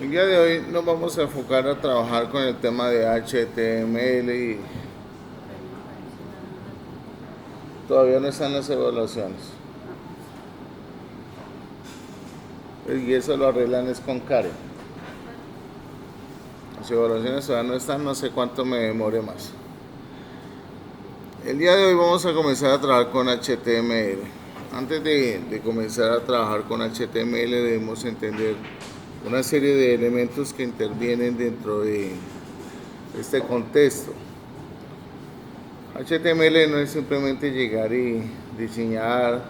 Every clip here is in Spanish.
El día de hoy nos vamos a enfocar a trabajar con el tema de HTML y todavía no están las evaluaciones. Y eso lo arreglan es con Karen. Las evaluaciones todavía no están, no sé cuánto me demore más. El día de hoy vamos a comenzar a trabajar con HTML. Antes de comenzar a trabajar con HTML debemos entender una serie de elementos que intervienen dentro de este contexto. HTML no es simplemente llegar y diseñar,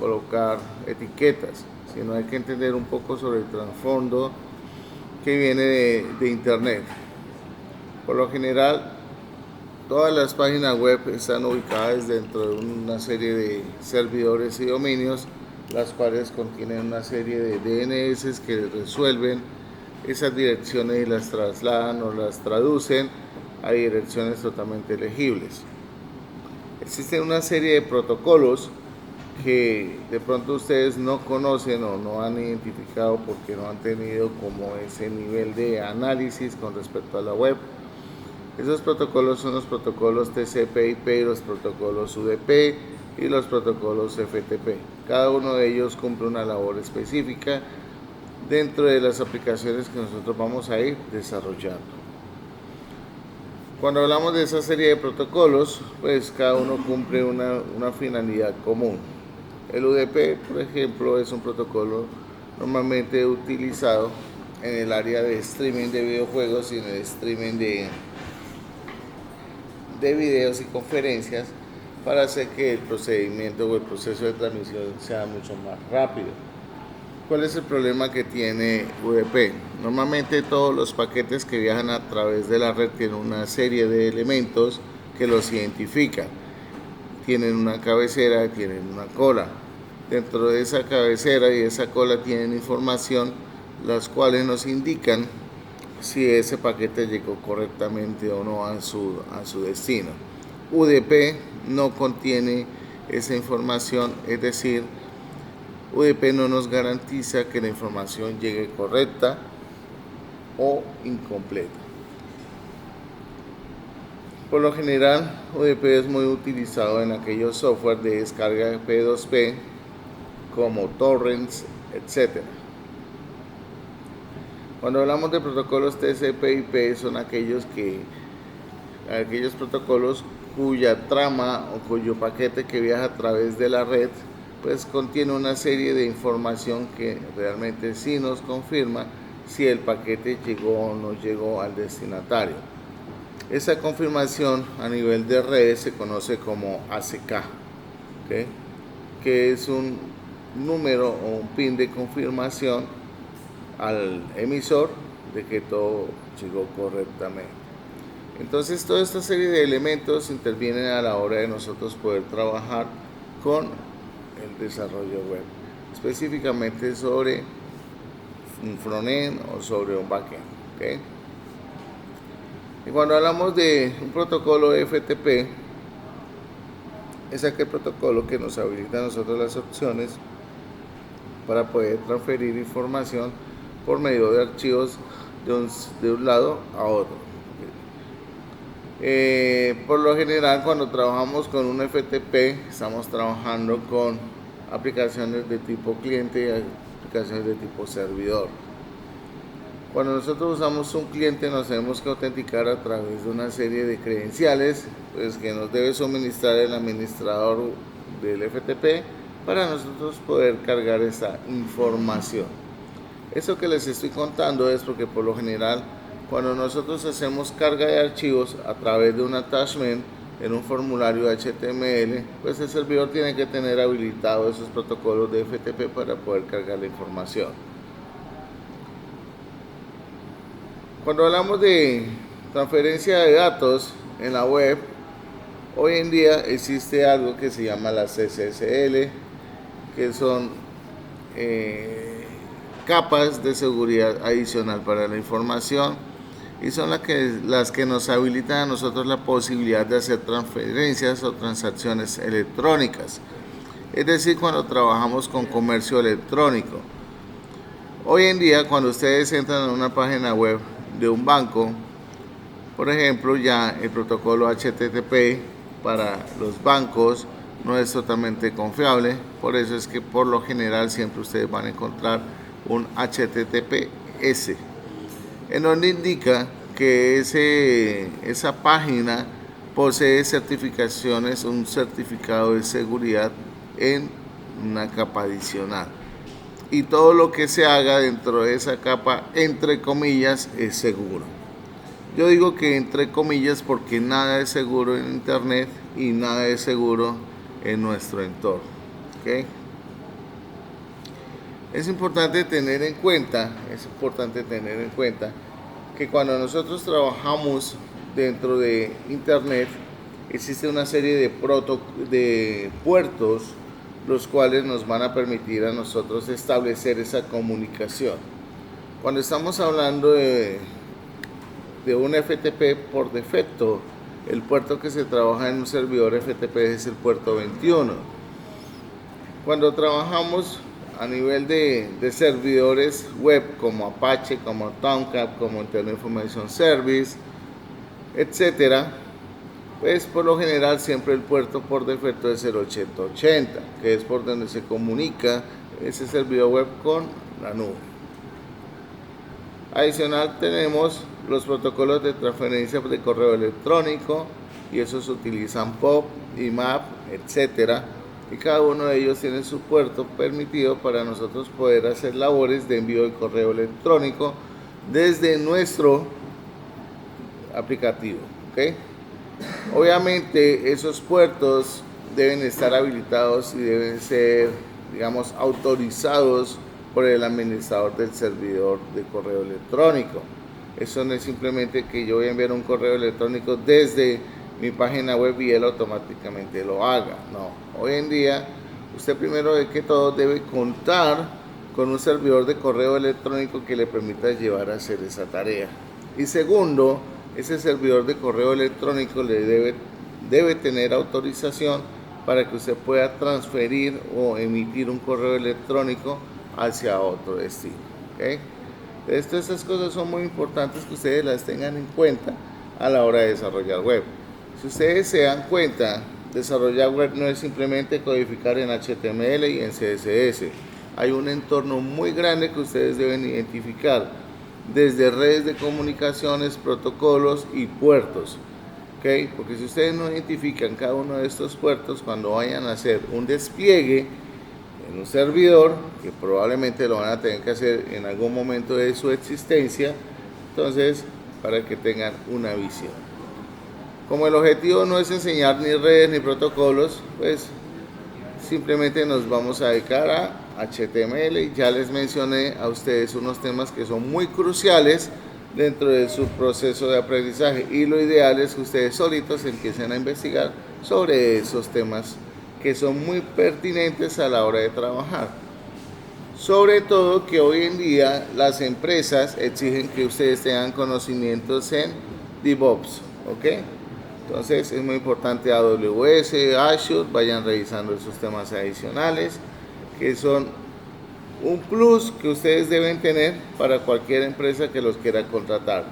colocar etiquetas, sino hay que entender un poco sobre el trasfondo que viene de Internet. Por lo general, todas las páginas web están ubicadas dentro de una serie de servidores y dominios, las cuales contienen una serie de DNS que resuelven esas direcciones y las trasladan o las traducen a direcciones totalmente legibles. Existen una serie de protocolos que de pronto ustedes no conocen o no han identificado porque no han tenido como ese nivel de análisis con respecto a la web. Esos protocolos son los protocolos TCP/IP, los protocolos UDP y los protocolos FTP. Cada uno de ellos cumple una labor específica dentro de las aplicaciones que nosotros vamos a ir desarrollando. Cuando hablamos de esa serie de protocolos, pues cada uno cumple una finalidad común. El UDP, por ejemplo, es un protocolo normalmente utilizado en el área de streaming de videojuegos y en el streaming de videos y conferencias para hacer que el procedimiento o el proceso de transmisión sea mucho más rápido. ¿Cuál es el problema que tiene UDP? Normalmente todos los paquetes que viajan a través de la red tienen una serie de elementos que los identifican. Tienen una cabecera, tienen una cola. Dentro de esa cabecera y esa cola tienen información, las cuales nos indican si ese paquete llegó correctamente o no a su destino. UDP no contiene esa información, es decir, UDP no nos garantiza que la información llegue correcta o incompleta. Por lo general, UDP es muy utilizado en aquellos software de descarga P2P como torrents, etc. Cuando hablamos de protocolos TCP/IP son aquellos protocolos cuya trama o cuyo paquete que viaja a través de la red pues contiene una serie de información que realmente sí nos confirma si el paquete llegó o no llegó al destinatario. Esa confirmación a nivel de redes se conoce como ACK, ¿okay? Que es un número o un pin de confirmación al emisor de que todo llegó correctamente. Entonces toda esta serie de elementos intervienen a la hora de nosotros poder trabajar con el desarrollo web, específicamente sobre un frontend o sobre un backend, ¿okay? Y cuando hablamos de un protocolo FTP, es aquel protocolo que nos habilita a nosotros las opciones para poder transferir información por medio de archivos de un lado a otro. Por lo general, cuando trabajamos con un FTP, estamos trabajando con aplicaciones de tipo cliente y aplicaciones de tipo servidor. Cuando nosotros usamos un cliente, nos tenemos que autenticar a través de una serie de credenciales pues, que nos debe suministrar el administrador del FTP para nosotros poder cargar esa información. Eso que les estoy contando es porque por lo general cuando nosotros hacemos carga de archivos a través de un attachment en un formulario HTML, pues el servidor tiene que tener habilitados esos protocolos de FTP para poder cargar la información. Cuando hablamos de transferencia de datos en la web, hoy en día existe algo que se llama la SSL, que son capas de seguridad adicional para la información y son las que nos habilitan a nosotros la posibilidad de hacer transferencias o transacciones electrónicas. Es decir, cuando trabajamos con comercio electrónico Hoy en día, cuando ustedes entran a una página web de un banco, por ejemplo, ya el protocolo HTTP para los bancos no es totalmente confiable. Por eso es que por lo general siempre ustedes van a encontrar un HTTPS, en donde indica que esa página posee certificaciones, un certificado de seguridad en una capa adicional. Y todo lo que se haga dentro de esa capa, entre comillas, es seguro. Yo digo que entre comillas porque nada es seguro en internet y nada es seguro en nuestro entorno. ¿Okay? Es importante tener en cuenta que cuando nosotros trabajamos dentro de internet existe una serie de puertos los cuales nos van a permitir a nosotros establecer esa comunicación. Cuando estamos hablando de un FTP, por defecto el puerto que se trabaja en un servidor FTP es el puerto 21. Cuando trabajamos a nivel de servidores web como Apache, como Tomcat, como Internet Information Service, etcétera, pues por lo general siempre el puerto por defecto es el 8080, que es por donde se comunica ese servidor web con la nube. Adicional tenemos los protocolos de transferencia de correo electrónico, y esos utilizan POP, IMAP, etcétera, y cada uno de ellos tiene su puerto permitido para nosotros poder hacer labores de envío de correo electrónico desde nuestro aplicativo. ¿Okay? Obviamente esos puertos deben estar habilitados y deben ser, digamos, autorizados por el administrador del servidor de correo electrónico. Eso no es simplemente que yo voy a enviar un correo electrónico desde mi página web y él automáticamente lo haga. No, hoy en día usted primero de que todo debe contar con un servidor de correo electrónico que le permita llevar a hacer esa tarea. Y segundo, ese servidor de correo electrónico le debe tener autorización para que usted pueda transferir o emitir un correo electrónico hacia otro destino. ¿Okay? Entonces, estas cosas son muy importantes que ustedes las tengan en cuenta a la hora de desarrollar web. Si ustedes se dan cuenta, desarrollar web no es simplemente codificar en HTML y en CSS. Hay un entorno muy grande que ustedes deben identificar, desde redes de comunicaciones, protocolos y puertos. ¿Okay? Porque si ustedes no identifican cada uno de estos puertos, cuando vayan a hacer un despliegue en un servidor, que probablemente lo van a tener que hacer en algún momento de su existencia, entonces para que tengan una visión. Como el objetivo no es enseñar ni redes ni protocolos, pues simplemente nos vamos a dedicar a HTML, y ya les mencioné a ustedes unos temas que son muy cruciales dentro de su proceso de aprendizaje, y lo ideal es que ustedes solitos empiecen a investigar sobre esos temas que son muy pertinentes a la hora de trabajar. Sobre todo que hoy en día las empresas exigen que ustedes tengan conocimientos en DevOps, ¿ok? Entonces es muy importante AWS, Azure, vayan revisando esos temas adicionales que son un plus que ustedes deben tener para cualquier empresa que los quiera contratar,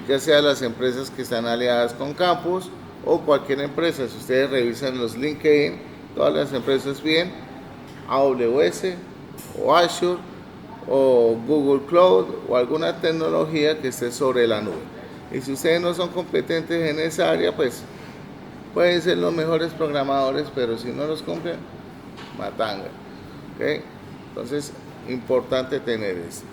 ya sea las empresas que están aliadas con campus o cualquier empresa. Si ustedes revisan los LinkedIn, todas las empresas bien AWS o Azure o Google Cloud o alguna tecnología que esté sobre la nube. Y si ustedes no son competentes en esa área, pues pueden ser los mejores programadores, pero si no los cumplen, matanga. ¿Okay? Entonces, importante tener esto.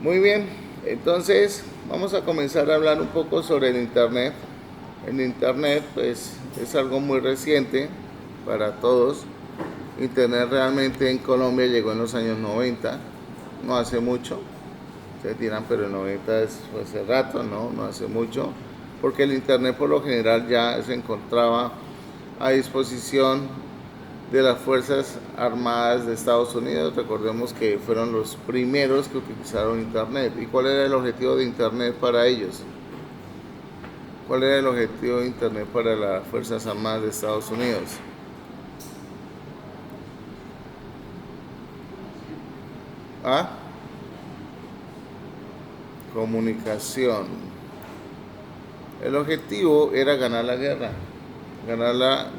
Muy bien, entonces vamos a comenzar a hablar un poco sobre el internet. El internet pues es algo muy reciente para todos. Internet realmente en Colombia llegó en los años 90, no hace mucho. Ustedes dirán, pero el 90 es hace rato, no hace mucho, porque el internet por lo general ya se encontraba a disposición de las Fuerzas Armadas de Estados Unidos. Recordemos que fueron los primeros que utilizaron internet. ¿Y cuál era el objetivo de internet para ellos? ¿Cuál era el objetivo de internet para las Fuerzas Armadas de Estados Unidos? a comunicación. El objetivo era ganar la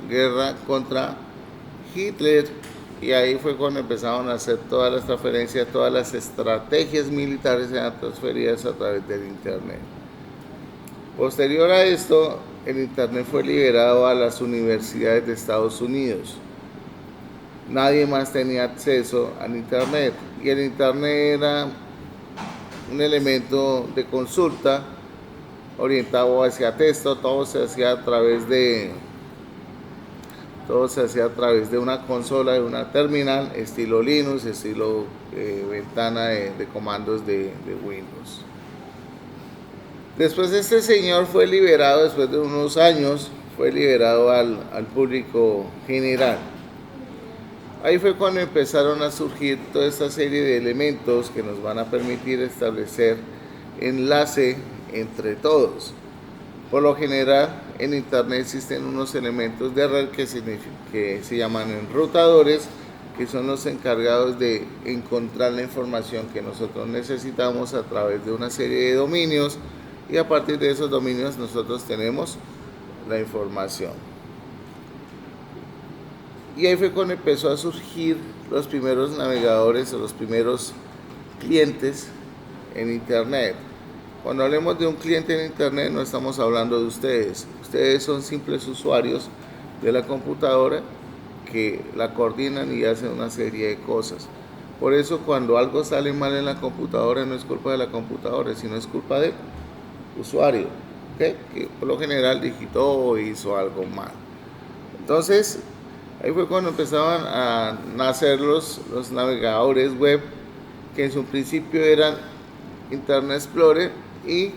guerra contra Hitler, y ahí fue cuando empezaron a hacer todas las transferencias, todas las estrategias militares eran transferidas a través del Internet. Posterior a esto, el Internet fue liberado a las universidades de Estados Unidos. Nadie más tenía acceso al Internet, y el Internet era un elemento de consulta orientado hacia texto. Todo se hacía a través de una consola, de una terminal, estilo Linux, estilo ventana de comandos de Windows. Después este señor fue liberado, después de unos años, fue liberado al público general. Ahí fue cuando empezaron a surgir toda esta serie de elementos que nos van a permitir establecer enlace entre todos. Por lo general, en Internet existen unos elementos de red que se llaman enrutadores, que son los encargados de encontrar la información que nosotros necesitamos a través de una serie de dominios, y a partir de esos dominios nosotros tenemos la información. Y ahí fue cuando empezó a surgir los primeros navegadores o los primeros clientes en Internet. Cuando hablemos de un cliente en Internet, no estamos hablando de ustedes. Ustedes son simples usuarios de la computadora que la coordinan y hacen una serie de cosas. Por eso, cuando algo sale mal en la computadora, no es culpa de la computadora, sino es culpa del usuario, ¿okay? Que por lo general digitó o hizo algo mal. Entonces, ahí fue cuando empezaban a nacer los navegadores web, que en su principio eran Internet Explorer, y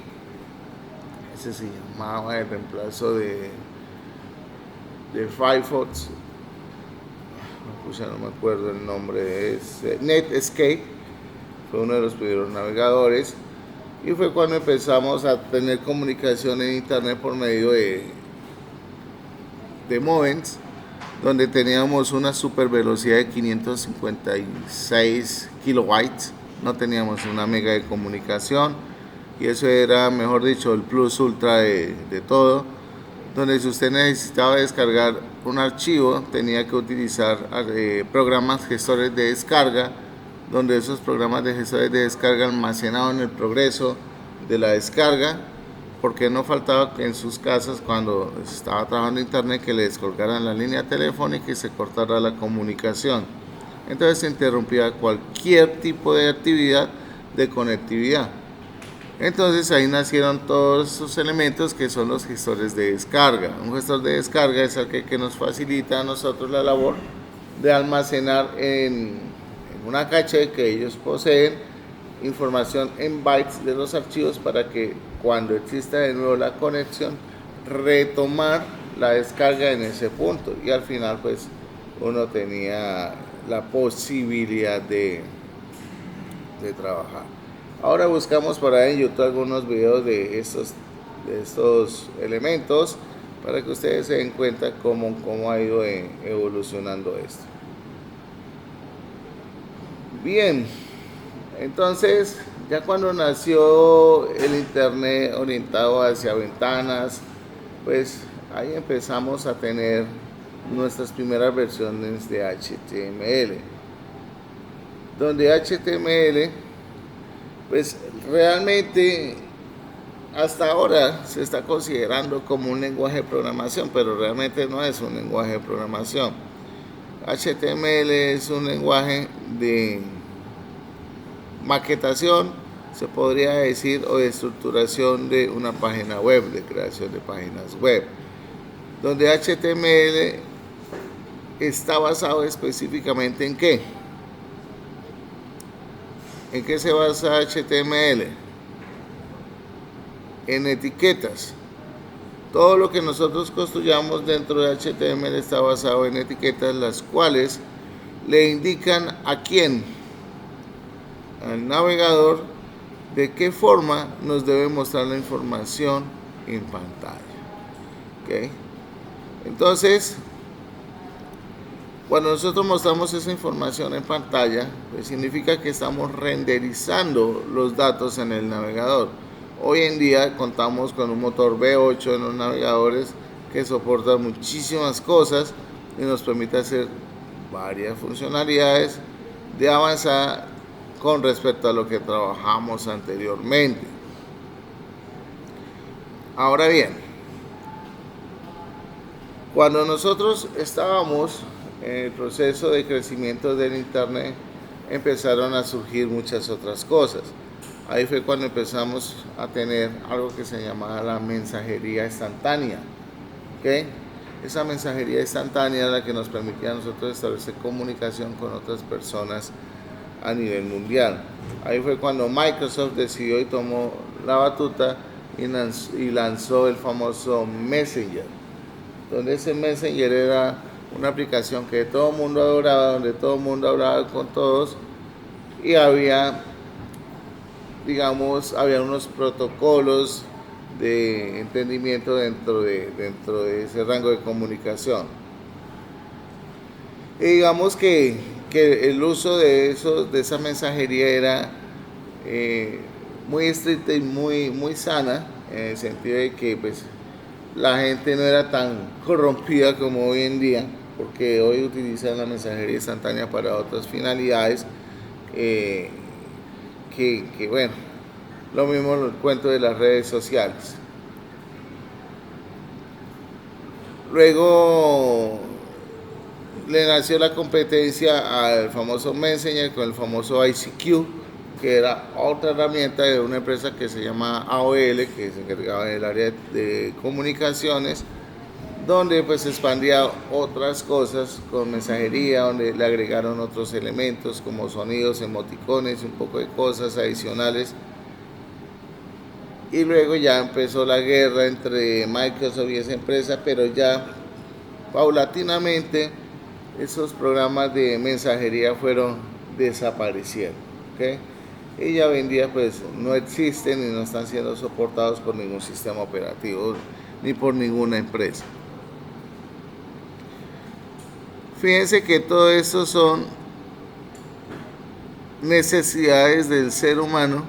ese se llamaba el reemplazo de Firefox. Ya no me acuerdo el nombre, es Netscape. Fue uno de los primeros navegadores, y fue cuando empezamos a tener comunicación en Internet por medio de modems, donde teníamos una super velocidad de 556 kilobytes. No teníamos una mega de comunicación, y eso era, mejor dicho, el plus ultra de todo, donde si usted necesitaba descargar un archivo, tenía que utilizar programas gestores de descarga, donde esos programas de gestores de descarga almacenaban el progreso de la descarga, porque no faltaba que en sus casas, cuando estaba trabajando Internet, que le descolgaran la línea telefónica y se cortara la comunicación. Entonces se interrumpía cualquier tipo de actividad de conectividad. Entonces ahí nacieron todos esos elementos que son los gestores de descarga. Un gestor de descarga es aquel que nos facilita a nosotros la labor de almacenar en una caché que ellos poseen información en bytes de los archivos, para que cuando exista de nuevo la conexión, retomar la descarga en ese punto, y al final pues uno tenía la posibilidad de trabajar. Ahora buscamos por ahí en YouTube algunos videos de estos elementos, para que ustedes se den cuenta cómo ha ido evolucionando esto. Bien, entonces ya cuando nació el Internet orientado hacia ventanas, pues ahí empezamos a tener nuestras primeras versiones de HTML, donde HTML pues realmente hasta ahora se está considerando como un lenguaje de programación, pero realmente no es un lenguaje de programación. HTML es un lenguaje de maquetación, se podría decir, o de estructuración de una página web, de creación de páginas web, donde HTML está basado específicamente en ¿qué? ¿En qué se basa HTML? En etiquetas. Todo lo que nosotros construyamos dentro de HTML está basado en etiquetas, las cuales le indican a quién, al navegador, de qué forma nos debe mostrar la información en pantalla. ¿Okay? Entonces, Cuando nosotros mostramos esa información en pantalla, pues significa que estamos renderizando los datos en el navegador. Hoy en día contamos con un motor V8 en los navegadores que soporta muchísimas cosas y nos permite hacer varias funcionalidades de avanzada con respecto a lo que trabajamos anteriormente. Ahora bien, cuando nosotros estábamos en el proceso de crecimiento del Internet, empezaron a surgir muchas otras cosas. Ahí fue cuando empezamos a tener algo que se llamaba la mensajería instantánea. ¿Okay? Esa mensajería instantánea era la que nos permitía a nosotros establecer comunicación con otras personas a nivel mundial. Ahí fue cuando Microsoft decidió y tomó la batuta y lanzó el famoso Messenger, donde ese Messenger era una aplicación que todo el mundo adoraba, donde todo el mundo hablaba con todos y había, había unos protocolos de entendimiento dentro de ese rango de comunicación. Y digamos que el uso de esa mensajería era muy estricta y muy sana, en el sentido de que pues la gente no era tan corrompida como hoy en día, porque hoy utilizan la mensajería instantánea para otras finalidades, que bueno, lo mismo lo cuento de las redes sociales. Luego le nació la competencia al famoso Messenger con el famoso ICQ, que era otra herramienta de una empresa que se llama AOL, que se encargaba del área de comunicaciones, donde pues expandía otras cosas con mensajería, donde le agregaron otros elementos como sonidos, emoticones, un poco de cosas adicionales. Y luego ya empezó la guerra entre Microsoft y esa empresa, pero ya paulatinamente esos programas de mensajería fueron desapareciendo, ¿okay? Y ya hoy en día pues no existen y no están siendo soportados por ningún sistema operativo ni por ninguna empresa. Fíjense que todo esto son necesidades del ser humano,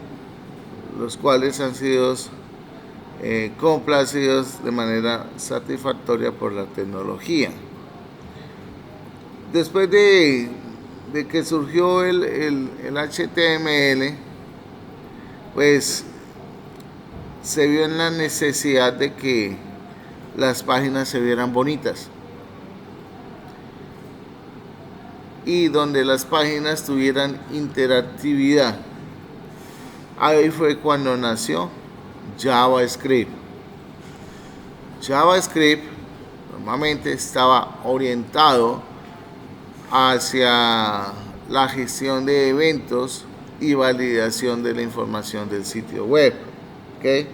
los cuales han sido complacidos de manera satisfactoria por la tecnología. Después de que surgió el HTML, pues se vio en la necesidad de que las páginas se vieran bonitas y donde las páginas tuvieran interactividad. Ahí fue cuando nació JavaScript. JavaScript normalmente estaba orientado hacia la gestión de eventos y validación de la información del sitio web. ¿Okay?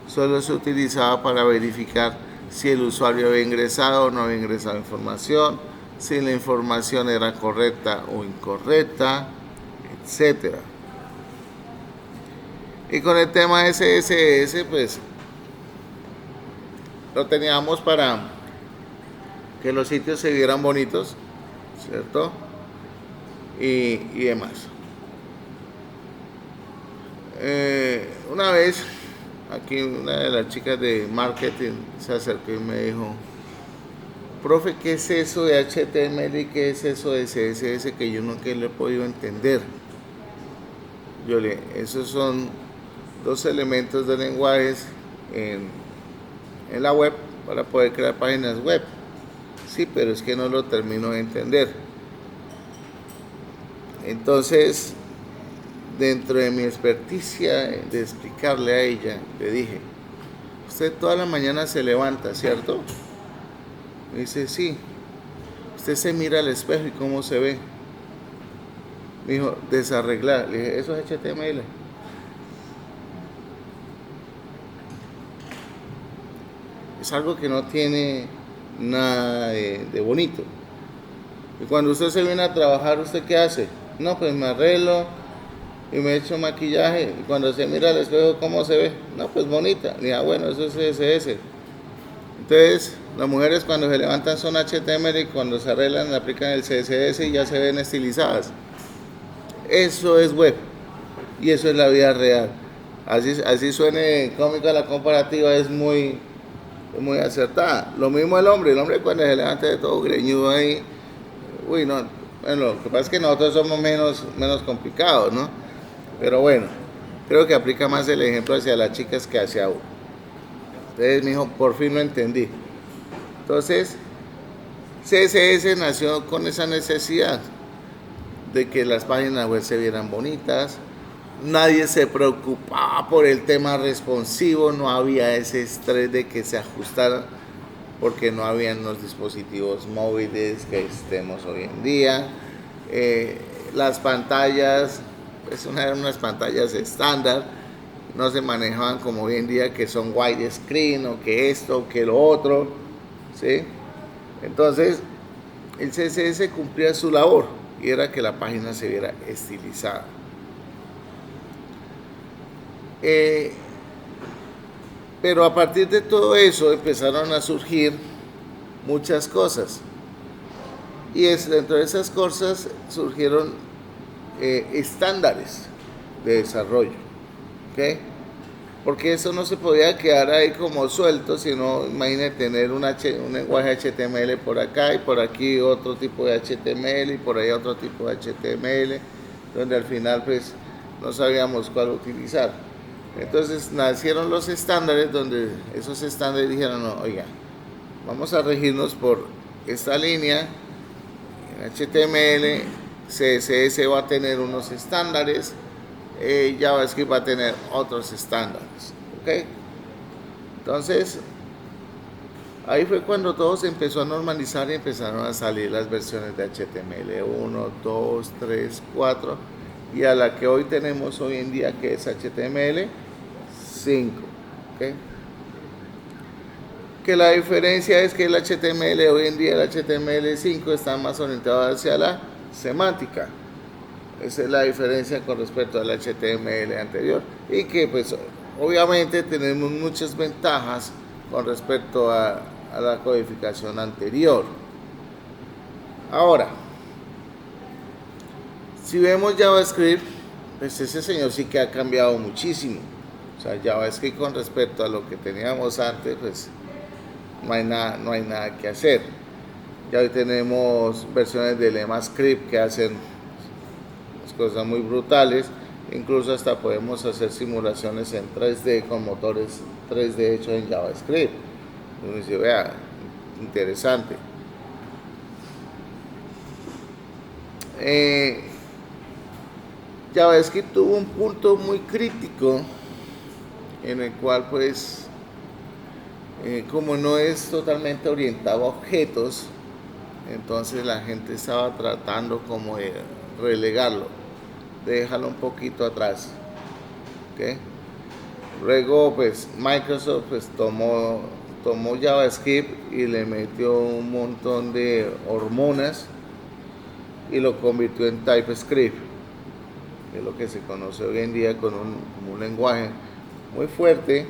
Solo se utilizaba para verificar si el usuario había ingresado o no había ingresado información, si la información era correcta o incorrecta, etc. Y con el tema de CSS, pues lo teníamos para que los sitios se vieran bonitos, ¿cierto? Y demás. Una vez, aquí una de las chicas de marketing se acercó y me dijo: profe, ¿qué es eso de HTML y qué es eso de CSS que yo nunca lo he podido entender? Yo le, esos son dos elementos de lenguajes en la web para poder crear páginas web. Sí, pero es que no lo termino de entender. Entonces, dentro de mi experticia de explicarle a ella, le dije: usted toda la mañana se levanta, ¿cierto? Me dice: sí. Usted se mira al espejo y ¿cómo se ve? Me dijo: desarreglar. Le dije: eso es HTML. Es algo que no tiene nada de bonito. Y cuando usted se viene a trabajar, ¿usted qué hace? No, pues me arreglo y me echo maquillaje. Y cuando se mira al espejo, ¿cómo se ve? No, pues bonita. Le dije: bueno, eso es CSS. Entonces, Las mujeres cuando se levantan son HTML y cuando se arreglan aplican el CSS y ya se ven estilizadas. Eso es web y eso es la vida real. Así suene cómica la comparativa, es muy acertada. Lo mismo el hombre cuando se levanta de todo greñudo ahí, uy, no, bueno, lo que pasa es que nosotros somos menos complicados, ¿no? Pero bueno, creo que aplica más el ejemplo hacia las chicas que hacia uno. Entonces, mijo, por fin lo entendí. Entonces, CSS nació con esa necesidad de que las páginas web se vieran bonitas. Nadie se preocupaba por el tema responsivo, no había ese estrés de que se ajustara porque no habían los dispositivos móviles que estemos hoy en día. Las pantallas, pues eran unas pantallas estándar, no se manejaban como hoy en día que son widescreen o que esto o que lo otro, ¿sí? Entonces el CSS cumplía su labor y era que la página se viera estilizada. Pero a partir de todo eso empezaron a surgir muchas cosas. Y dentro de esas cosas surgieron estándares de desarrollo. ¿Okay? Porque eso no se podía quedar ahí como suelto, sino imagínate tener un lenguaje HTML por acá y por aquí otro tipo de HTML y por ahí otro tipo de HTML, donde al final pues no sabíamos cuál utilizar. Entonces nacieron los estándares, donde esos estándares dijeron, no, oiga, vamos a regirnos por esta línea, en HTML, CSS va a tener unos estándares, JavaScript va a tener otros estándares, ¿ok? Entonces, ahí fue cuando todo se empezó a normalizar y empezaron a salir las versiones de HTML 1, 2, 3, 4, y a la que hoy tenemos hoy en día, que es HTML 5, ¿ok? Que la diferencia es que el HTML hoy en día, el HTML5 está más orientado hacia la semántica. Esa es la diferencia con respecto al HTML anterior, y que pues obviamente tenemos muchas ventajas con respecto a la codificación anterior. Ahora, si vemos JavaScript, pues ese señor sí que ha cambiado muchísimo. O sea, JavaScript con respecto a lo que teníamos antes, pues no hay nada que hacer. Ya hoy tenemos versiones del EMAScript que hacen cosas muy brutales, incluso hasta podemos hacer simulaciones en 3D con motores 3D hechos en JavaScript. Uno dice, vea, interesante. JavaScript tuvo un punto muy crítico en el cual pues como no es totalmente orientado a objetos, entonces la gente estaba tratando como de relegarlo, de dejarlo un poquito atrás, ¿okay? Luego pues Microsoft pues tomó JavaScript y le metió un montón de hormonas y lo convirtió en TypeScript, que es lo que se conoce hoy en día con un lenguaje muy fuerte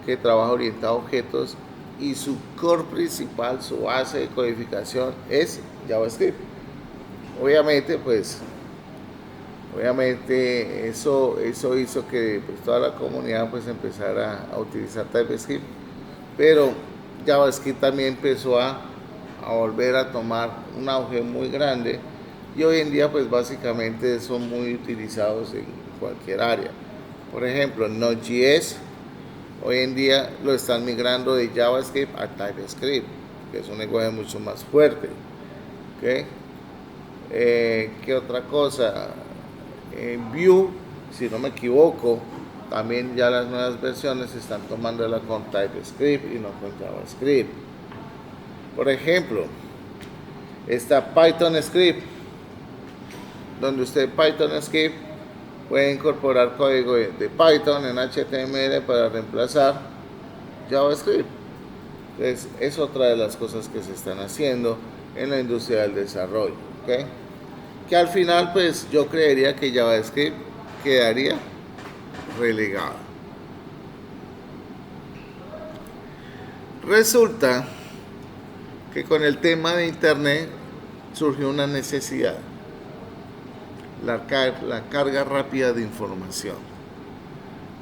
que trabaja orientado a objetos, y su core principal, su base de codificación es JavaScript. Obviamente eso hizo que pues, toda la comunidad pues empezara a utilizar TypeScript, pero JavaScript también empezó a volver a tomar un auge muy grande, y hoy en día pues básicamente son muy utilizados en cualquier área. Por ejemplo, Node.js hoy en día lo están migrando de JavaScript a TypeScript, que es un lenguaje mucho más fuerte. ¿Okay? ¿Qué otra cosa? Vue, si no me equivoco, también ya las nuevas versiones están tomándola con TypeScript y no con JavaScript. Por ejemplo, está Python Script, donde usted Python Script puede incorporar código de Python en HTML para reemplazar JavaScript. Entonces, es otra de las cosas que se están haciendo en la industria del desarrollo, ¿okay? Que al final pues yo creería que JavaScript quedaría relegado. Resulta que con el tema de Internet surgió una necesidad, la carga rápida de información.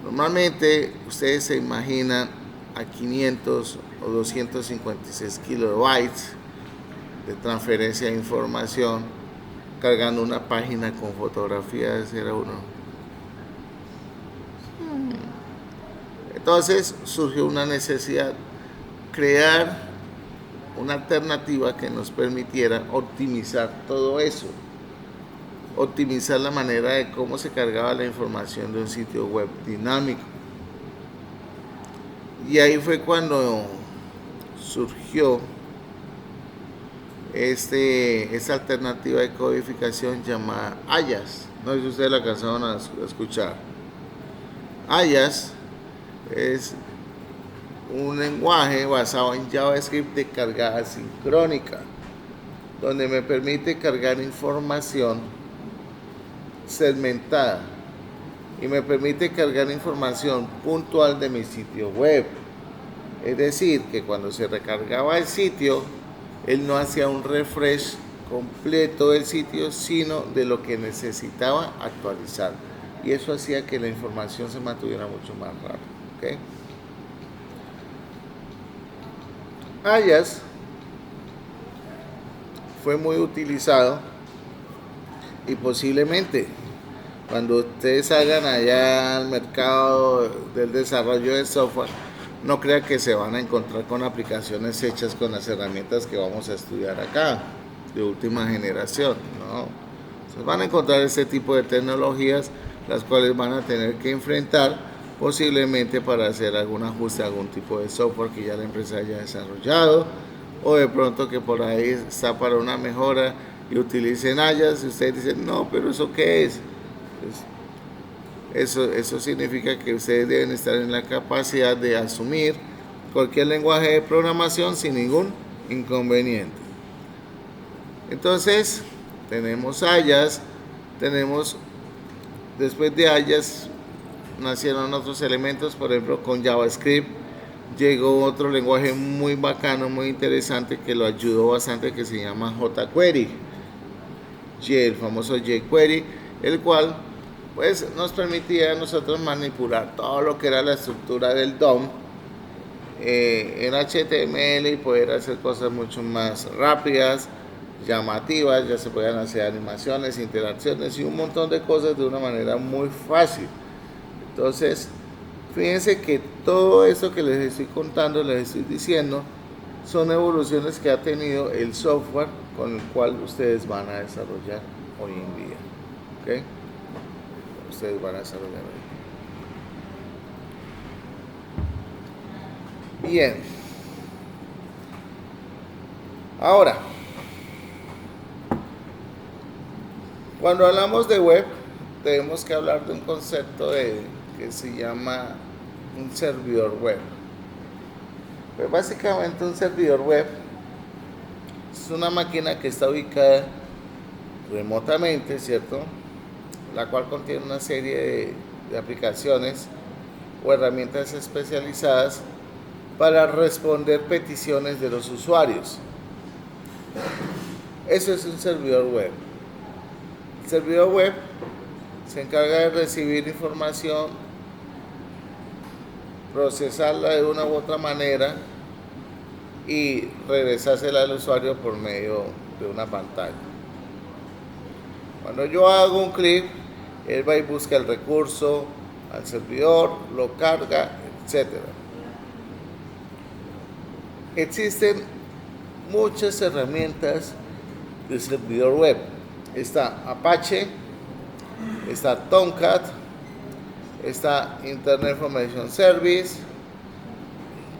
Normalmente ustedes se imaginan a 500 o 256 kilobytes de transferencia de información cargando una página con fotografías, era uno. Entonces surgió una necesidad, crear una alternativa que nos permitiera optimizar todo eso, optimizar la manera de cómo se cargaba la información de un sitio web dinámico. Y ahí fue cuando surgió esta alternativa de codificación llamada Ayas. No sé si ustedes la alcanzaron a escuchar. Ayas es un lenguaje basado en JavaScript de carga asincrónica, donde me permite cargar información segmentada y me permite cargar información puntual de mi sitio web. Es decir, que cuando se recargaba el sitio, él no hacía un refresh completo del sitio, sino de lo que necesitaba actualizar. Y eso hacía que la información se mantuviera mucho más rápido. ¿Okay? Ayas fue muy utilizado y posiblemente cuando ustedes salgan allá al mercado del desarrollo de software, no crean que se van a encontrar con aplicaciones hechas con las herramientas que vamos a estudiar acá, de última generación, no. Se van a encontrar este tipo de tecnologías, las cuales van a tener que enfrentar posiblemente para hacer algún ajuste a algún tipo de software que ya la empresa haya desarrollado, o de pronto que por ahí está para una mejora y utilicen Ayas y ustedes dicen, no, pero ¿eso qué es? Pues eso significa que ustedes deben estar en la capacidad de asumir cualquier lenguaje de programación sin ningún inconveniente. Entonces, tenemos Ayas, después de Ayas nacieron otros elementos, por ejemplo con JavaScript llegó otro lenguaje muy bacano, muy interesante que lo ayudó bastante, que se llama jQuery, el famoso jQuery, el cual pues nos permitía a nosotros manipular todo lo que era la estructura del DOM en HTML y poder hacer cosas mucho más rápidas, llamativas. Ya se podían hacer animaciones, interacciones y un montón de cosas de una manera muy fácil. Entonces, fíjense que todo esto que les estoy contando, les estoy diciendo, son evoluciones que ha tenido el software con el cual ustedes van a desarrollar hoy en día. ¿Okay? Ustedes van a desarrollar hoy. Bien. Ahora, cuando hablamos de web, tenemos que hablar de un concepto que se llama un servidor web. Pues básicamente un servidor web es una máquina que está ubicada remotamente, ¿cierto? La cual contiene una serie de aplicaciones o herramientas especializadas para responder peticiones de los usuarios. Eso es un servidor web. El servidor web se encarga de recibir información, procesarla de una u otra manera y regresársela al usuario por medio de una pantalla. Cuando yo hago un clic, él va y busca el recurso al servidor, lo carga, etc. Existen muchas herramientas de servidor web. Está Apache, está Tomcat, está Internet Information Service,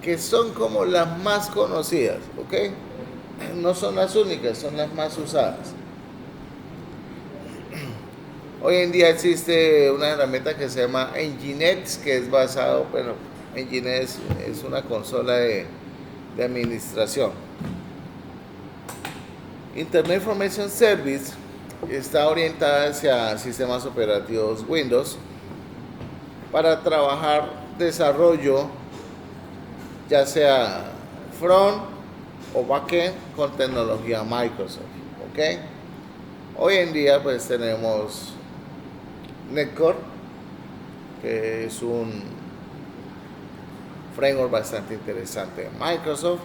que son como las más conocidas, ¿ok? No son las únicas, son las más usadas. Hoy en día existe una herramienta que se llama Nginx, que es basado, bueno, Nginx es una consola de administración. Internet Information Service está orientada hacia sistemas operativos Windows para trabajar desarrollo, ya sea front o backend con tecnología Microsoft, ¿ok? Hoy en día pues tenemos Netcore, que es un framework bastante interesante de Microsoft.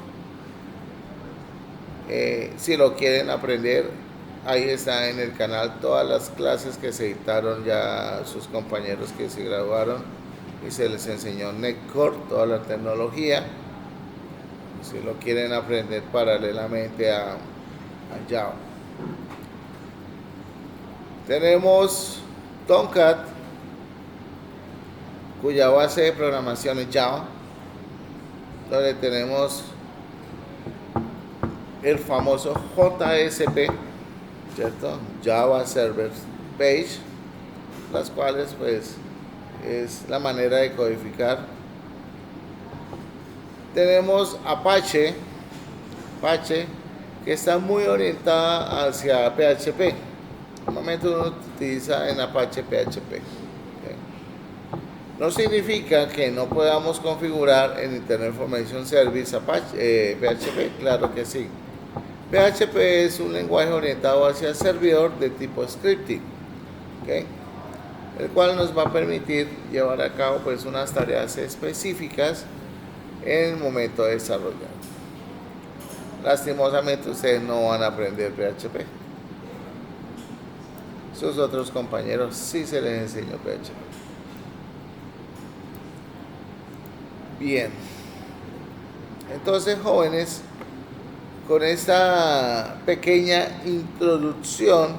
Si lo quieren aprender, ahí está en el canal todas las clases que se dictaron ya sus compañeros que se graduaron y se les enseñó Netcore, toda la tecnología. Si lo quieren aprender paralelamente a Java. Tenemos Tomcat, cuya base de programación es Java, donde tenemos el famoso JSP, ¿cierto? Java Server Page, las cuales pues es la manera de codificar. Tenemos Apache, que está muy orientada hacia PHP. Normalmente uno utiliza en Apache PHP. ¿Okay? No significa que no podamos configurar en Internet Information Service Apache, PHP, claro que sí. PHP es un lenguaje orientado hacia el servidor de tipo scripting, ¿okay? El cual nos va a permitir llevar a cabo pues unas tareas específicas en el momento de desarrollar. Lastimosamente ustedes no van a aprender PHP. Sus otros compañeros sí se les enseñó PHP. Bien. Entonces, jóvenes, con esta pequeña introducción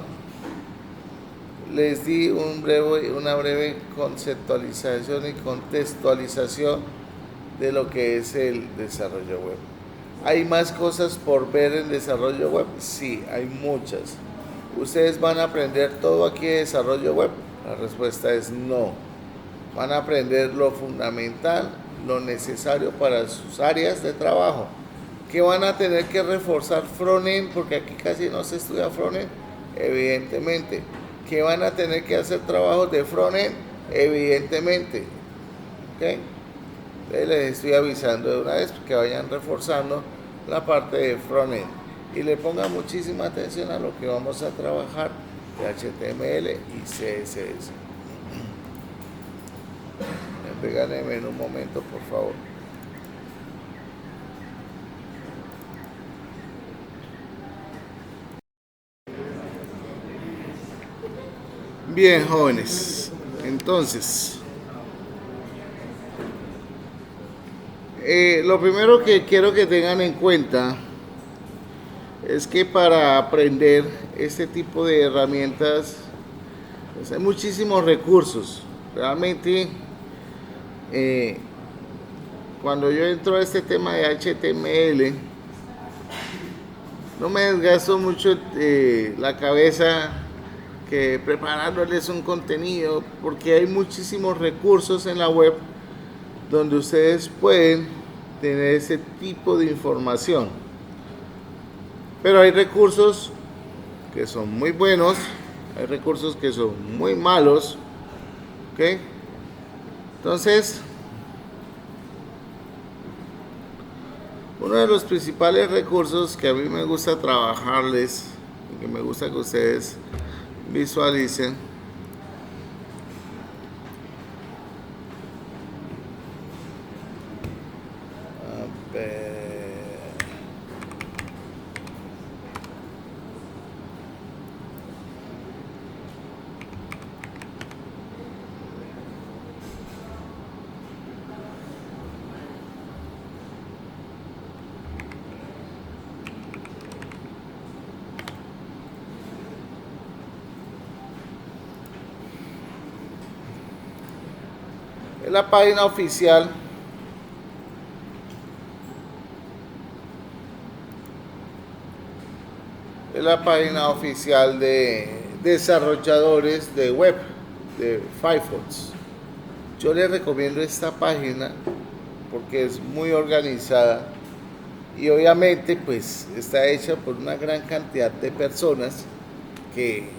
les di una breve conceptualización y contextualización de lo que es el desarrollo web. ¿Hay más cosas por ver en desarrollo web? Sí, hay muchas. ¿Ustedes van a aprender todo aquí de desarrollo web? La respuesta es no. Van a aprender lo fundamental, lo necesario para sus áreas de trabajo. ¿Que van a tener que reforzar frontend? Porque aquí casi no se estudia frontend, evidentemente. ¿Que van a tener que hacer trabajos de frontend? Evidentemente. ¿Okay? Les estoy avisando de una vez que vayan reforzando la parte de frontend y le pongan muchísima atención a lo que vamos a trabajar de HTML y CSS. Regálenme en un momento, por favor. Bien, jóvenes, entonces lo primero que quiero que tengan en cuenta es que para aprender este tipo de herramientas pues hay muchísimos recursos. Realmente cuando yo entro a este tema de HTML no me desgasto mucho la cabeza que preparándoles un contenido, porque hay muchísimos recursos en la web donde ustedes pueden tener ese tipo de información. Pero hay recursos que son muy buenos, hay recursos que son muy malos, ¿ok? Entonces, uno de los principales recursos que a mí me gusta trabajarles y que me gusta que ustedes visualicen es la página oficial de desarrolladores de web de Firefox. Yo les recomiendo esta página porque es muy organizada y obviamente pues está hecha por una gran cantidad de personas que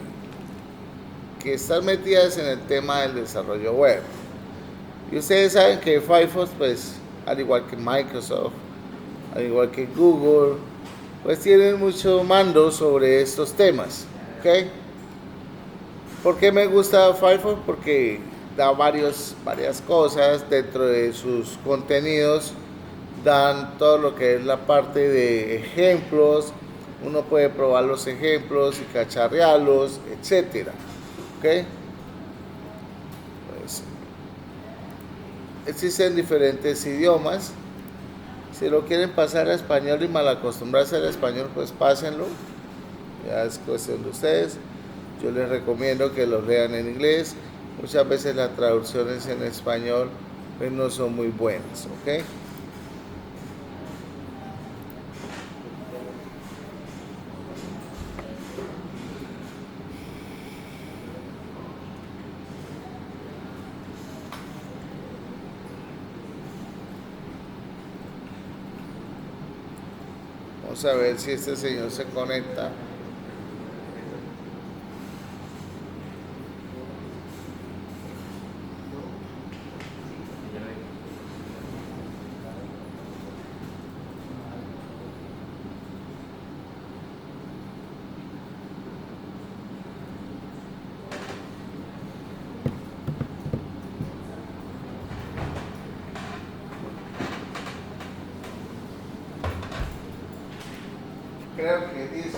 están metidas en el tema del desarrollo web. Y ustedes saben que Firefox, pues, al igual que Microsoft, al igual que Google, pues tienen mucho mando sobre estos temas, ¿ok? ¿Por qué me gusta Firefox? Porque da varias cosas dentro de sus contenidos, dan todo lo que es la parte de ejemplos, uno puede probar los ejemplos y cacharrearlos, etcétera, ¿ok? Pues, existen diferentes idiomas. Si lo quieren pasar a español y mal acostumbrarse al español, pues pásenlo. Ya es cuestión de ustedes. Yo les recomiendo que lo lean en inglés. Muchas veces las traducciones en español pues no son muy buenas, ¿ok? Vamos a ver si este señor se conecta. Creo que 10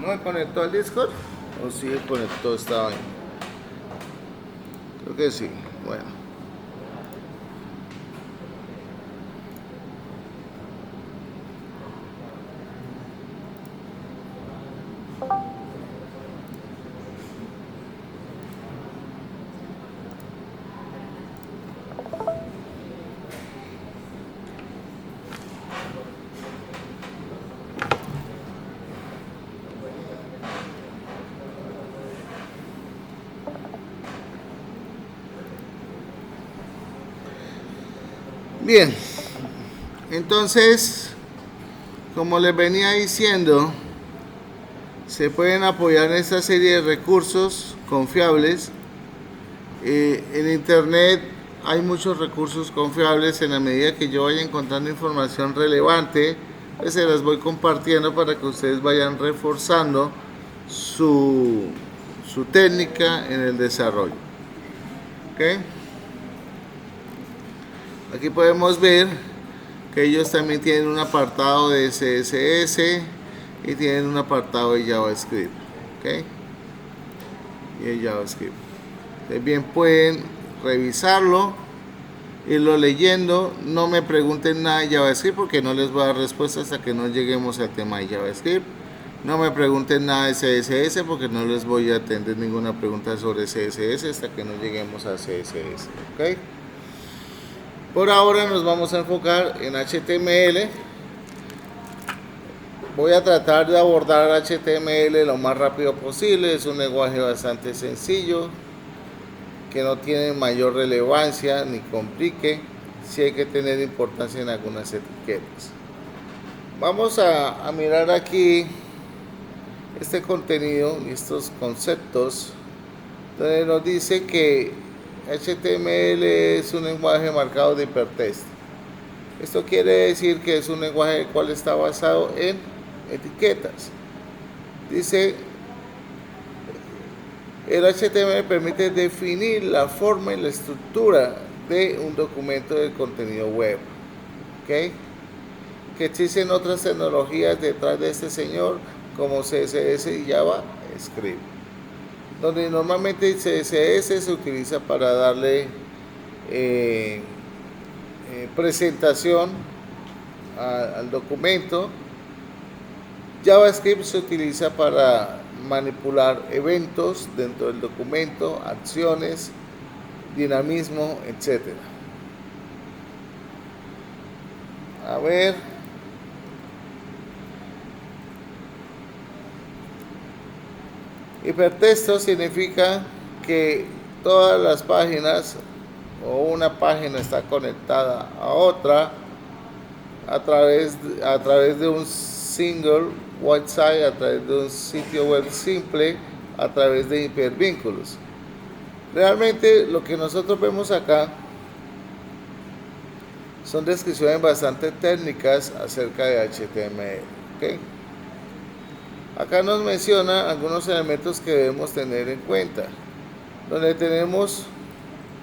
¿No me conectó al Discord? ¿O sigue conectado esta vaina? Creo que sí. Bueno. Bien, entonces, como les venía diciendo, se pueden apoyar en esta serie de recursos confiables. En internet hay muchos recursos confiables. En la medida que yo vaya encontrando información relevante, pues se las voy compartiendo para que ustedes vayan reforzando su técnica en el desarrollo. ¿Okay? Aquí podemos ver que ellos también tienen un apartado de CSS y tienen un apartado de JavaScript, ¿ok? Y de JavaScript. Ustedes bien pueden revisarlo, irlo leyendo. No me pregunten nada de JavaScript porque no les voy a dar respuesta hasta que no lleguemos al tema de JavaScript. No me pregunten nada de CSS porque no les voy a atender ninguna pregunta sobre CSS hasta que no lleguemos a CSS, ¿ok? Por ahora nos vamos a enfocar en HTML. Voy a tratar de abordar HTML lo más rápido posible. Es un lenguaje bastante sencillo, que no tiene mayor relevancia ni complique. sí hay que tener importancia en algunas etiquetas. Vamos a mirar aquí este contenido y estos conceptos, donde nos dice que HTML es un lenguaje marcado de hipertexto. Esto quiere decir que es un lenguaje el cual está basado en etiquetas. Dice, el HTML permite definir la forma y la estructura de un documento de contenido web. ¿Okay? Que existen otras tecnologías detrás de este señor, como CSS y JavaScript, donde normalmente el CSS se utiliza para darle presentación al documento. JavaScript se utiliza para manipular eventos dentro del documento, acciones, dinamismo, etc. A ver. Hipertexto significa que todas las páginas o una página está conectada a otra a través de un single website, a través de un sitio web simple, a través de hipervínculos. Realmente lo que nosotros vemos acá son descripciones bastante técnicas acerca de HTML. ¿Okay? Acá nos menciona algunos elementos que debemos tener en cuenta, donde tenemos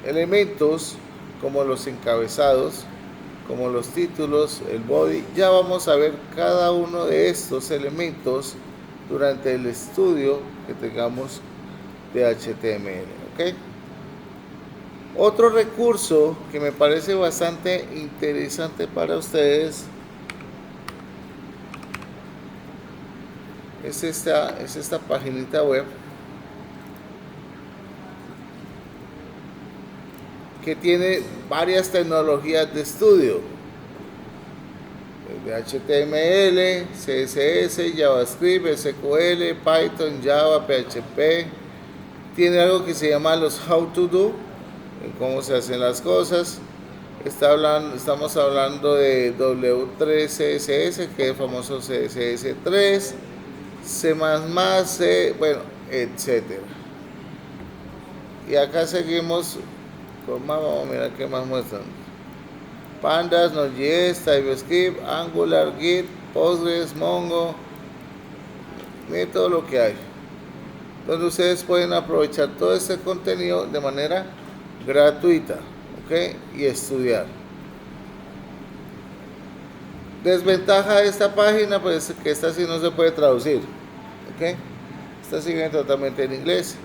elementos como los encabezados, como los títulos, el body. Ya vamos a ver cada uno de estos elementos durante el estudio que tengamos de HTML. ¿Okay? Otro recurso que me parece bastante interesante para ustedes es esta paginita web que tiene varias tecnologías de estudio, de HTML, CSS, JavaScript, SQL, Python, Java, PHP. Tiene algo que se llama los How to Do, cómo se hacen las cosas. Estamos hablando de W3 CSS, que es el famoso CSS3, C++, bueno, etcétera. Y acá seguimos con más. Vamos a mirar qué más muestran. Pandas, Node.js, TypeScript, Angular, Git, Postgres, Mongo. Miren todo lo que hay, donde ustedes pueden aprovechar todo este contenido de manera gratuita, ¿ok? Y estudiar. Desventaja de esta página, pues que esta sí no se puede traducir, ¿ok? Esta sí viene totalmente en inglés.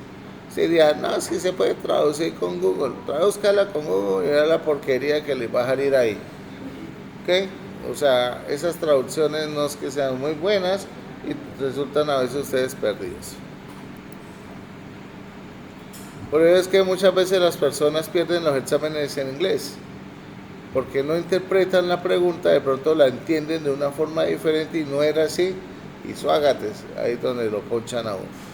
Sería, no, sí se puede traducir con Google. Tradúzcala con Google y vea la porquería que les va a salir ahí, ¿ok? O sea, esas traducciones no es que sean muy buenas y resultan a veces ustedes perdidos. Por eso es que muchas veces las personas pierden los exámenes en inglés, porque no interpretan la pregunta, de pronto la entienden de una forma diferente y no era así, y suágates, ahí es donde lo ponchan a uno.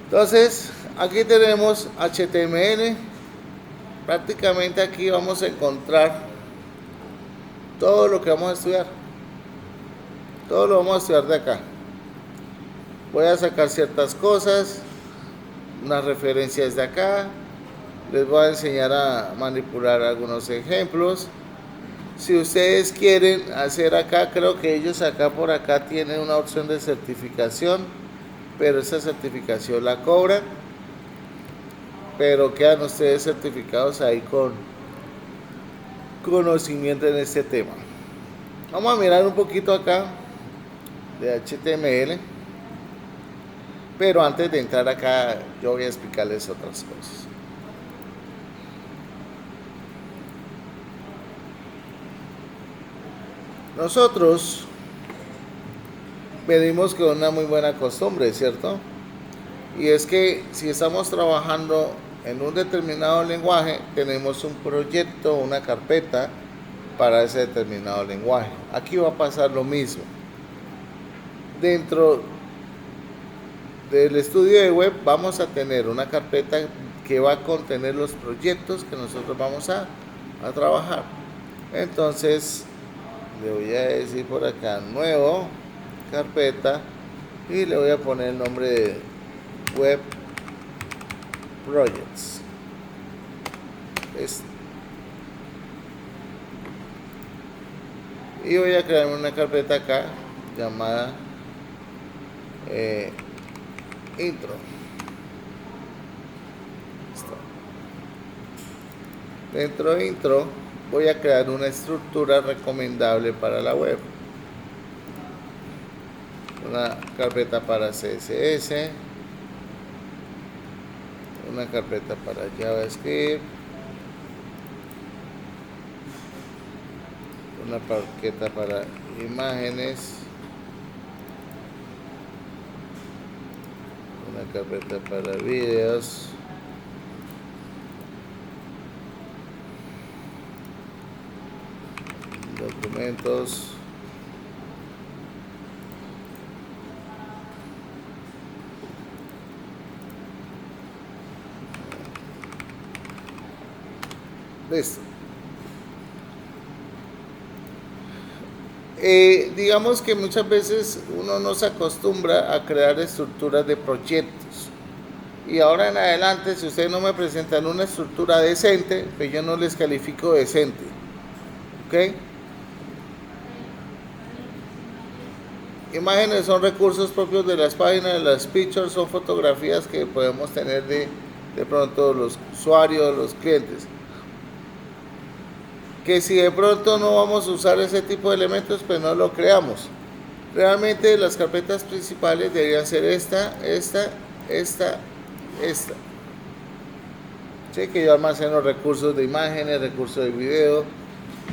Entonces, aquí tenemos HTML. Prácticamente aquí vamos a encontrar todo lo que vamos a estudiar. Todo lo vamos a estudiar de acá. Voy a sacar ciertas cosas, unas referencias de acá. Les voy a enseñar a manipular algunos ejemplos. Si ustedes quieren hacer acá, creo que ellos acá por acá tienen una opción de certificación, pero esa certificación la cobran, pero quedan ustedes certificados ahí con conocimiento en este tema. Vamos a mirar un poquito acá de HTML, pero antes de entrar acá yo voy a explicarles otras cosas. Nosotros venimos con una muy buena costumbre, ¿cierto? Y es que si estamos trabajando en un determinado lenguaje, tenemos un proyecto, una carpeta para ese determinado lenguaje. Aquí va a pasar lo mismo. Dentro del estudio de web vamos a tener una carpeta que va a contener los proyectos que nosotros vamos a trabajar. Entonces le voy a decir por acá nuevo, carpeta, y le voy a poner el nombre de Web Projects. Y voy a crear una carpeta acá llamada intro. Dentro de intro voy a crear una estructura recomendable para la web. Una carpeta para CSS, una carpeta para JavaScript, una carpeta para imágenes, una carpeta para videos, documentos, listo. Digamos que muchas veces uno no se acostumbra a crear estructuras de proyectos, y ahora en adelante, si ustedes no me presentan una estructura decente, pues yo no les califico decente, ¿ok? Imágenes son recursos propios de las páginas. Las pictures son fotografías que podemos tener de pronto los usuarios, los clientes. Que si de pronto no vamos a usar ese tipo de elementos, pues no lo creamos. Realmente las carpetas principales deberían ser esta. Sí, que yo almaceno recursos de imágenes, recursos de video.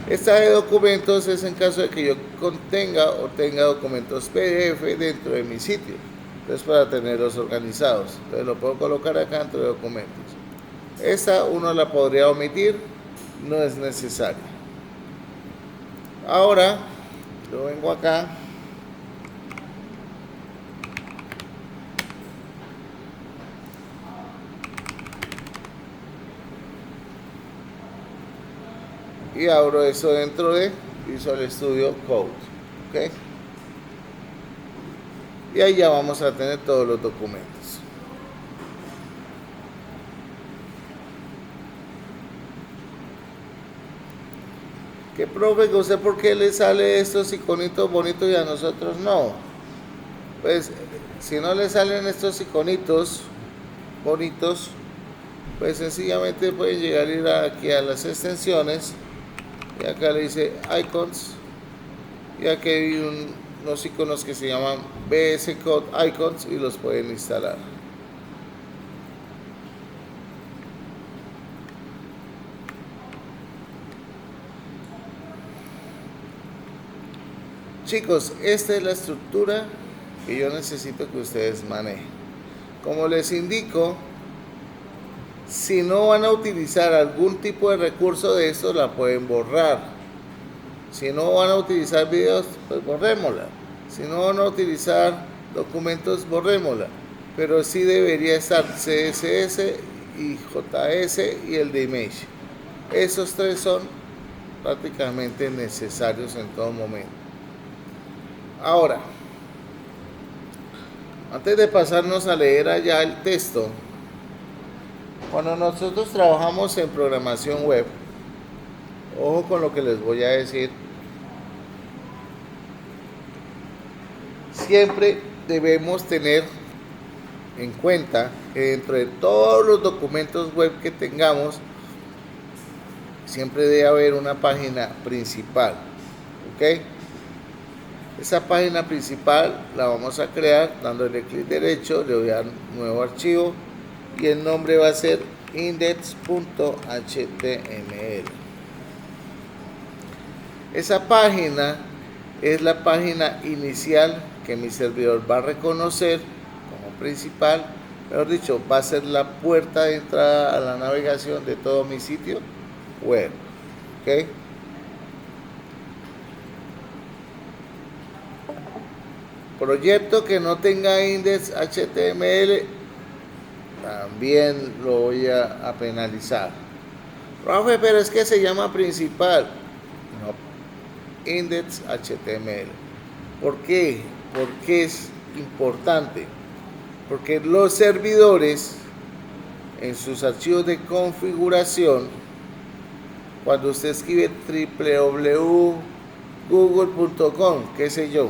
Esta de documentos es en caso de que yo contenga o tenga documentos PDF dentro de mi sitio. Entonces, para tenerlos organizados. Entonces lo puedo colocar acá dentro de documentos. Esta uno la podría omitir, no es necesario. Ahora yo vengo acá y abro eso dentro de Visual Studio Code, ¿ok? Y ahí ya vamos a tener todos los documentos. ¿Qué, profe, que usted por qué le sale estos iconitos bonitos y a nosotros no? Pues si no le salen estos iconitos bonitos, pues sencillamente pueden llegar a ir aquí a las extensiones y acá le dice icons, y aquí hay unos iconos que se llaman VS Code Icons y los pueden instalar. Chicos, esta es la estructura que yo necesito que ustedes manejen. Como les indico, si no van a utilizar algún tipo de recurso de esto, la pueden borrar. Si no van a utilizar videos, pues borrémosla. Si no van a utilizar documentos, borrémosla. Pero sí debería estar CSS y JS y el de Image. Esos tres son prácticamente necesarios en todo momento. Ahora, antes de pasarnos a leer allá el texto, cuando nosotros trabajamos en programación web, ojo con lo que les voy a decir, siempre debemos tener en cuenta que dentro de todos los documentos web que tengamos, siempre debe haber una página principal, ¿ok? Esa página principal la vamos a crear dándole clic derecho, le voy a dar nuevo archivo y el nombre va a ser index.html. Esa página es la página inicial que mi servidor va a reconocer como principal, mejor dicho, va a ser la puerta de entrada a la navegación de todo mi sitio web, ¿ok? Proyecto que no tenga index.html también lo voy a penalizar. Rafa, pero es que se llama principal. No, index HTML. ¿Por qué? Porque es importante. Porque los servidores en sus archivos de configuración, cuando usted escribe www.google.com, qué sé yo,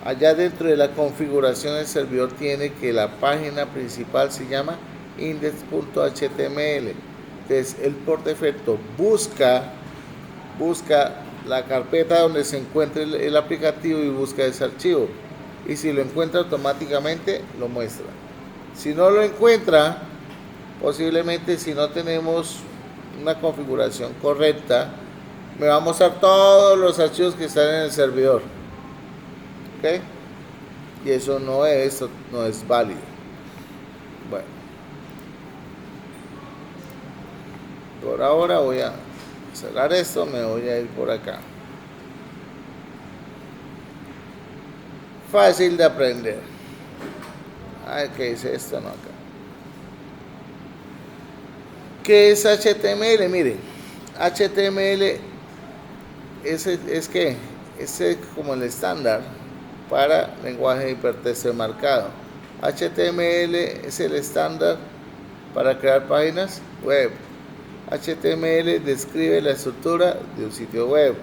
allá dentro de la configuración del servidor tiene que la página principal se llama index.html. Entonces él por defecto busca la carpeta donde se encuentre el aplicativo y busca ese archivo. Y si lo encuentra automáticamente lo muestra. Si no lo encuentra, posiblemente si no tenemos una configuración correcta, me va a mostrar todos los archivos que están en el servidor. ¿Ok? Y eso no es válido. Bueno, por ahora voy a cerrar esto, me voy a ir por acá. Fácil de aprender. Ay, ¿qué dice esto? No, acá. ¿Qué es HTML? Miren, HTML es que es como el estándar para lenguaje de hipertexto marcado. HTML es el estándar para crear páginas web. HTML describe la estructura de un sitio web.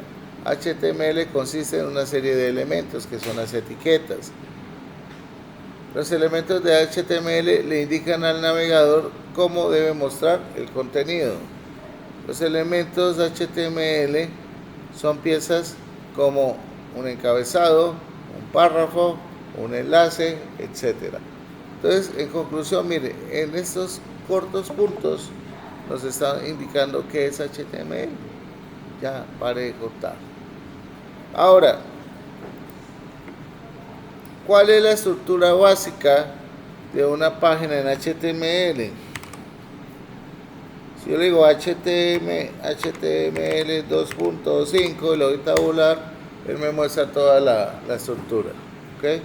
HTML consiste en una serie de elementos que son las etiquetas. Los elementos de HTML le indican al navegador cómo debe mostrar el contenido. Los elementos de HTML son piezas como un encabezado, un párrafo, un enlace, etc. Entonces, en conclusión, mire, en estos cortos puntos nos están indicando qué es HTML. Ya, pare de cortar. Ahora, ¿cuál es la estructura básica de una página en HTML? Si yo le digo HTML 2.5 y le doy tabular, él me muestra toda la estructura. ¿Okay?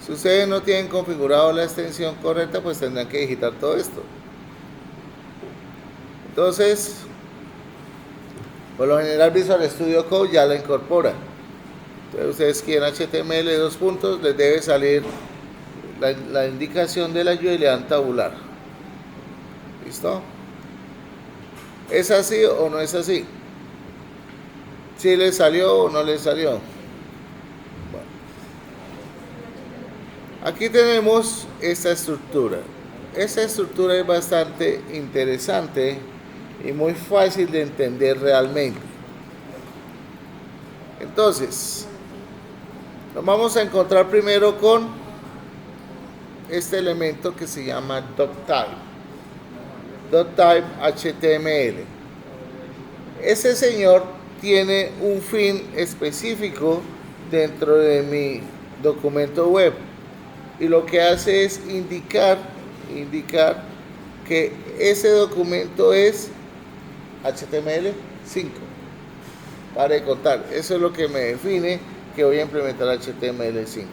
Si ustedes no tienen configurado la extensión correcta, pues tendrán que digitar todo esto. Entonces, por lo general Visual Studio Code ya la incorpora. Entonces ustedes quieren HTML 2 puntos, les debe salir la indicación de la ayuda y le dan tabular. ¿Listo? ¿Es así o no es así? ¿Sí le salió o no le salió? Bueno. Aquí tenemos esta estructura. Esta estructura es bastante interesante y muy fácil de entender realmente. Entonces, nos vamos a encontrar primero con este elemento que se llama doctype. Doctype HTML. Ese señor tiene un fin específico dentro de mi documento web y lo que hace es indicar que ese documento es HTML5. Para de contar, eso es lo que me define que voy a implementar HTML5.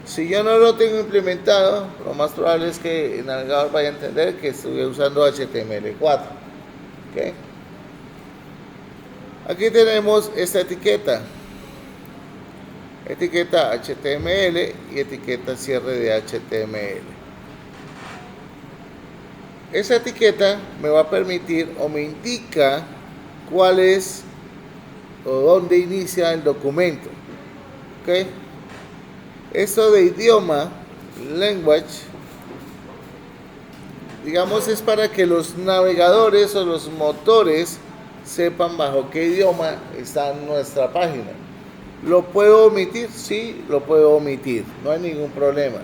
Si yo no lo tengo implementado, lo más probable es que el navegador vaya a entender que estoy usando HTML4. ¿Okay? Aquí tenemos esta etiqueta. Etiqueta HTML y etiqueta cierre de HTML. Esa etiqueta me va a permitir o me indica cuál es o dónde inicia el documento. ¿Okay? Esto de idioma, language, digamos es para que los navegadores o los motores sepan bajo qué idioma está nuestra página. ¿Lo puedo omitir? Sí, lo puedo omitir, no hay ningún problema.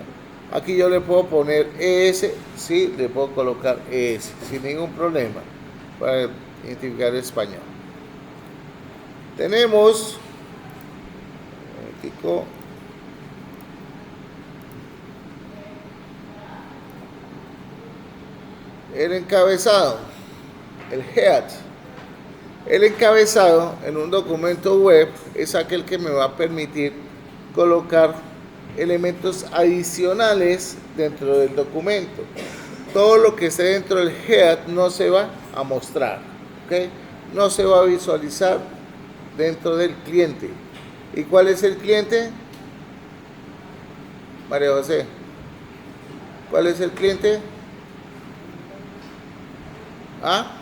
Aquí yo le puedo poner ES, sí, le puedo colocar ES, sin ningún problema, para identificar español. Tenemos el encabezado, el head. El encabezado en un documento web es aquel que me va a permitir colocar elementos adicionales dentro del documento. Todo lo que esté dentro del head no se va a mostrar, ¿ok? No se va a visualizar dentro del cliente. ¿Y cuál es el cliente? María José, ¿cuál es el cliente? ¿Ah?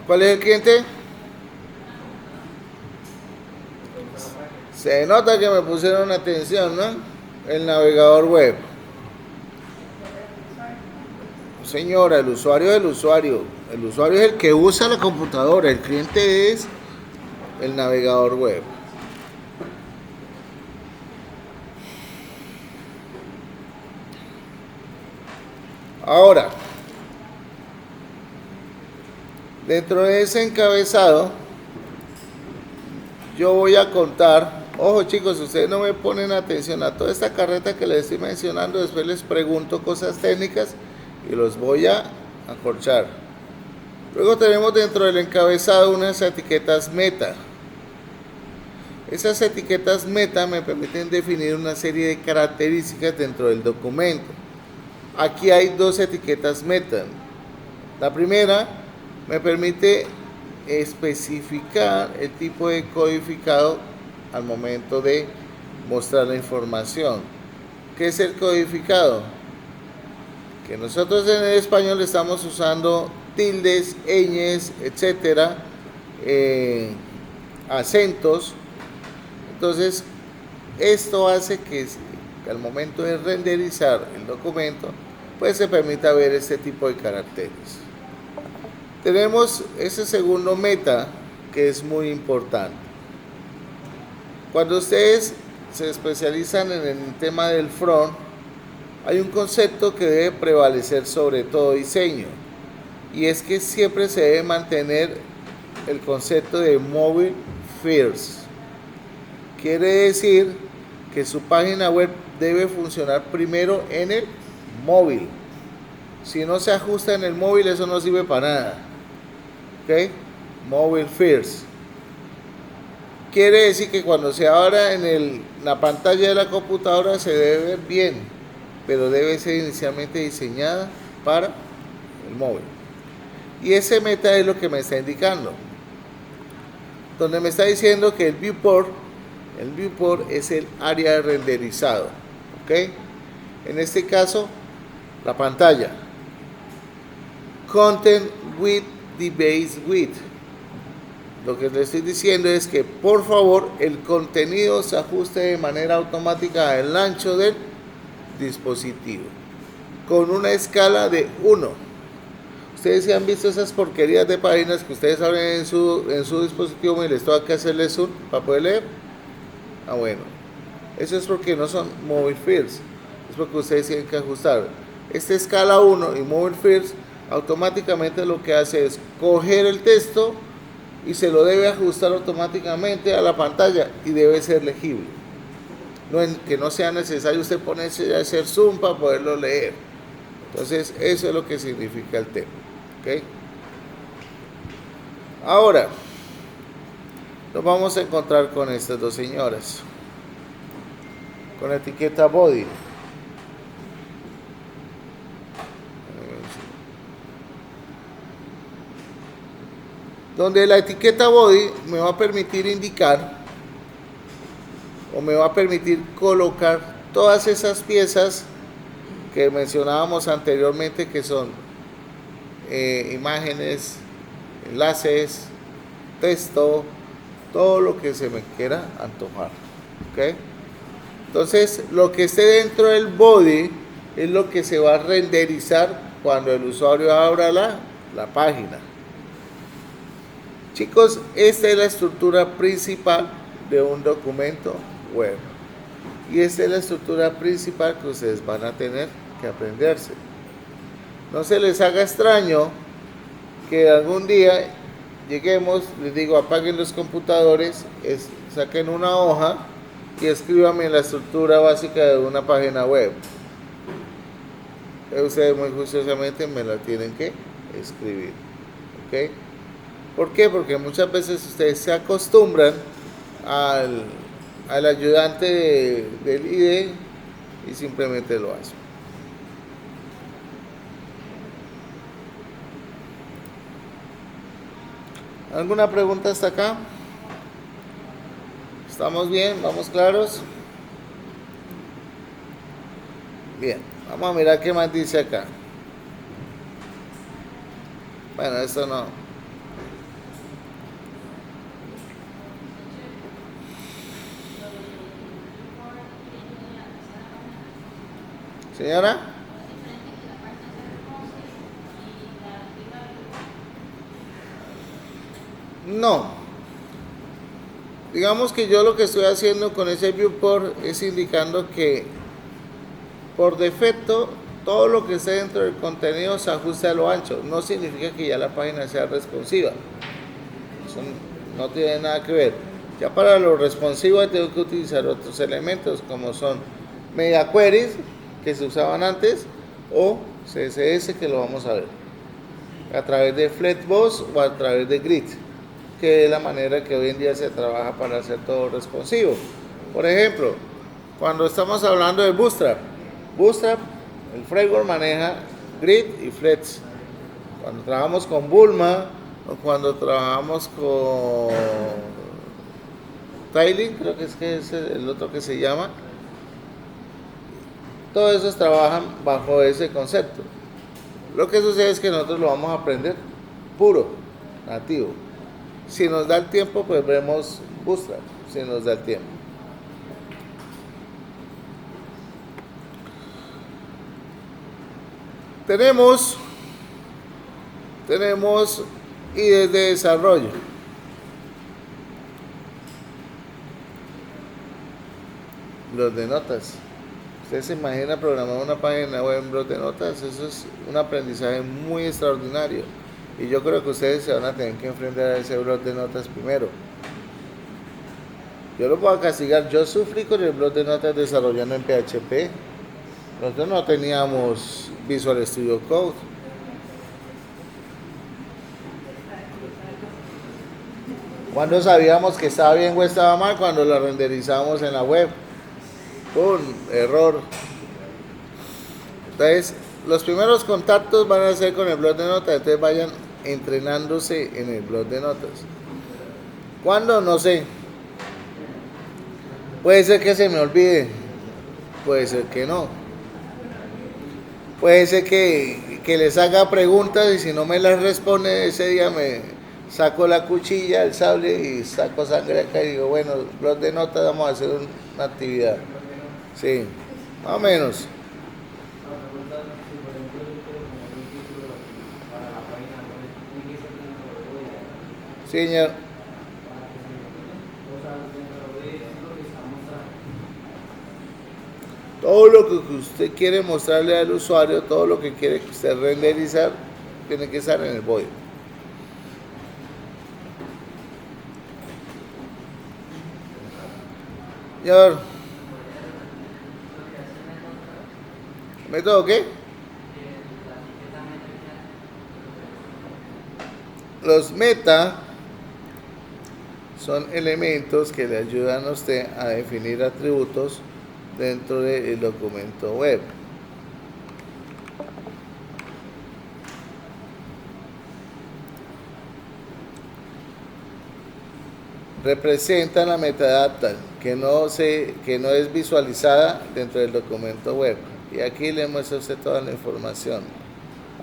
¿Cuál es el cliente? Se nota que me pusieron atención, ¿no? El navegador web. Señora, el usuario es el usuario. El usuario es el que usa la computadora. El cliente es el navegador web. Ahora, dentro de ese encabezado, yo voy a contar. Ojo chicos, ustedes no me ponen atención a toda esta carreta que les estoy mencionando. Después les pregunto cosas técnicas y los voy a acorchar. Luego tenemos dentro del encabezado unas etiquetas meta. Esas etiquetas meta me permiten definir una serie de características dentro del documento. Aquí hay dos etiquetas meta. La primera me permite especificar el tipo de codificado al momento de mostrar la información. ¿Qué es el codificado? Que nosotros en el español estamos usando tildes, ñes, etcétera, acentos. Entonces, esto hace que al momento de renderizar el documento, pues se permita ver este tipo de caracteres. Tenemos ese segundo meta que es muy importante. Cuando ustedes se especializan en el tema del front, hay un concepto que debe prevalecer sobre todo diseño, y es que siempre se debe mantener el concepto de mobile first. Quiere decir que su página web debe funcionar primero en el móvil. Si no se ajusta en el móvil, eso no sirve para nada. ¿Ok? Mobile first. Quiere decir que cuando se abra en la pantalla de la computadora se debe ver bien, pero debe ser inicialmente diseñada para el móvil. Y ese meta es lo que me está indicando, donde me está diciendo que el viewport es el área de renderizado, ¿ok? En este caso, la pantalla. Content with the base width. Lo que le estoy diciendo es que por favor el contenido se ajuste de manera automática al ancho del dispositivo, con una escala de 1. Ustedes se han visto esas porquerías de páginas que ustedes abren en su dispositivo y les toca que hacerle zoom para poder leer. Bueno, eso es porque no son mobile first, es porque ustedes tienen que ajustar. Esta escala 1 y mobile first automáticamente lo que hace es coger el texto y se lo debe ajustar automáticamente a la pantalla y debe ser legible. Que no sea necesario usted ponerse a hacer zoom para poderlo leer. Entonces eso es lo que significa el tema, ¿ok? Ahora nos vamos a encontrar con estas dos señoras, con la etiqueta body. Donde la etiqueta body me va a permitir indicar o me va a permitir colocar todas esas piezas que mencionábamos anteriormente, que son imágenes, enlaces, texto, todo lo que se me quiera antojar, ¿ok? Entonces lo que esté dentro del body es lo que se va a renderizar cuando el usuario abra la página. Chicos, esta es la estructura principal de un documento web, y esta es la estructura principal que ustedes van a tener que aprenderse. No se les haga extraño que algún día lleguemos, les digo, apaguen los computadores, saquen una hoja y escríbanme la estructura básica de una página web. Ustedes muy juiciosamente me la tienen que escribir, ¿ok? ¿Por qué? Porque muchas veces ustedes se acostumbran al, al ayudante del IDE y simplemente lo hacen. ¿Alguna pregunta hasta acá? ¿Estamos bien? ¿Vamos claros? Bien, vamos a mirar qué más dice acá. Bueno, esto no. Señora. No. Digamos que yo lo que estoy haciendo con ese viewport es indicando que por defecto todo lo que esté dentro del contenido se ajusta a lo ancho. No significa que ya la página sea responsiva. Eso no tiene nada que ver. Ya para lo responsivo tengo que utilizar otros elementos como son media queries que se usaban antes o CSS que lo vamos a ver a través de Flatbox o a través de Grid, que es la manera que hoy en día se trabaja para hacer todo responsivo. Por ejemplo, cuando estamos hablando de Bootstrap, el framework maneja Grid y Flex. Cuando trabajamos con Bulma o cuando trabajamos con Tiling, creo que es el otro que se llama, todos esos trabajan bajo ese concepto. Lo que sucede es que nosotros lo vamos a aprender puro, nativo. Si nos da el tiempo, pues vemos Bootstrap, si nos da el tiempo. Tenemos IDEs de desarrollo. Los de notas. Usted se imagina programar una página web en blog de notas, eso es un aprendizaje muy extraordinario. Y yo creo que ustedes se van a tener que enfrentar a ese blog de notas primero. Yo lo puedo castigar, yo sufrí con el blog de notas desarrollando en PHP. Nosotros no teníamos Visual Studio Code. Cuando sabíamos que estaba bien o estaba mal, cuando lo renderizamos en la web. ¡Pum! Error. Entonces, los primeros contactos van a ser con el blog de notas, entonces vayan entrenándose en el blog de notas. ¿Cuándo? No sé. Puede ser que se me olvide, puede ser que no. Puede ser que les haga preguntas y si no me las responde ese día me saco la cuchilla, el sable y saco sangre acá y digo, bueno, blog de notas, vamos a hacer una actividad. Sí, más o menos. Sí, señor. Todo lo que usted quiere mostrarle al usuario, todo lo que quiere que usted renderizar, tiene que estar en el body. Señor. ¿Método qué? Los meta son elementos que le ayudan a usted a definir atributos dentro del documento web. Representan la metadata que no es visualizada dentro del documento web. Y aquí le muestra a usted toda la información.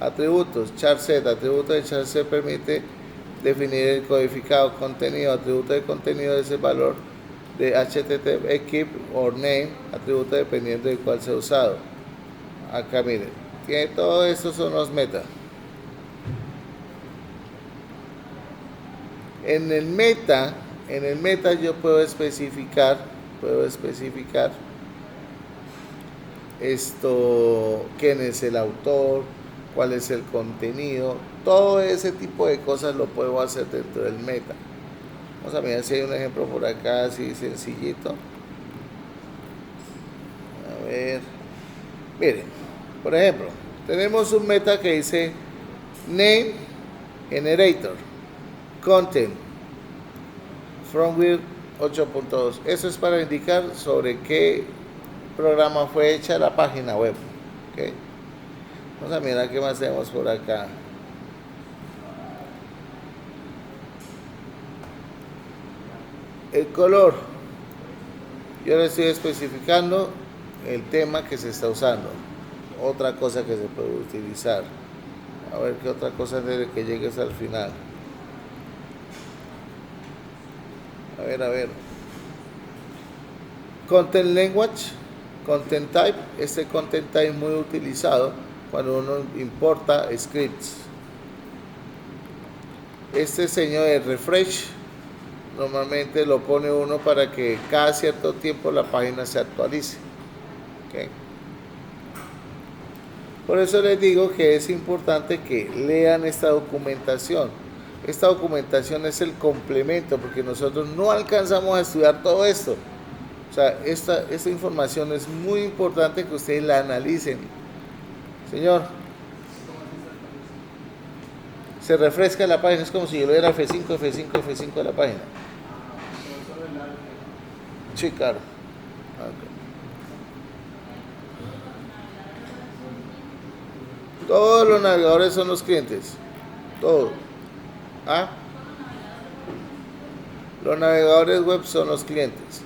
Atributos, charset. Atributo de charset permite definir el codificado contenido. Atributo de contenido es el valor de HTTP equip or name, atributo dependiendo de cuál sea usado. Acá miren, tiene todo esto, son los meta. En el meta yo puedo especificar esto, quién es el autor, cuál es el contenido, todo ese tipo de cosas lo puedo hacer dentro del meta. Vamos a mirar si hay un ejemplo por acá así sencillito. A ver, miren, por ejemplo, tenemos un meta que dice name generator Content. Firmware 8.2. Eso es para indicar sobre qué programa fue hecha la página web. ¿Okay? Vamos a mirar qué más tenemos por acá. El color. Yo le estoy especificando el tema que se está usando. Otra cosa que se puede utilizar. A ver qué otra cosa desde que llegues al final. A ver. Content language, content type. Este content type es muy utilizado cuando uno importa scripts. Este diseño de refresh normalmente lo pone uno para que cada cierto tiempo la página se actualice. ¿Okay? Por eso les digo que es importante que lean esta documentación. Esta documentación es el complemento, porque nosotros no alcanzamos a estudiar todo esto. O sea, esta información es muy importante que ustedes la analicen. Señor, se refresca la página, es como si yo le diera F5 a la página. Sí, claro. Okay. Todos los navegadores son los clientes. Todos. ¿Ah? Los navegadores web son los clientes.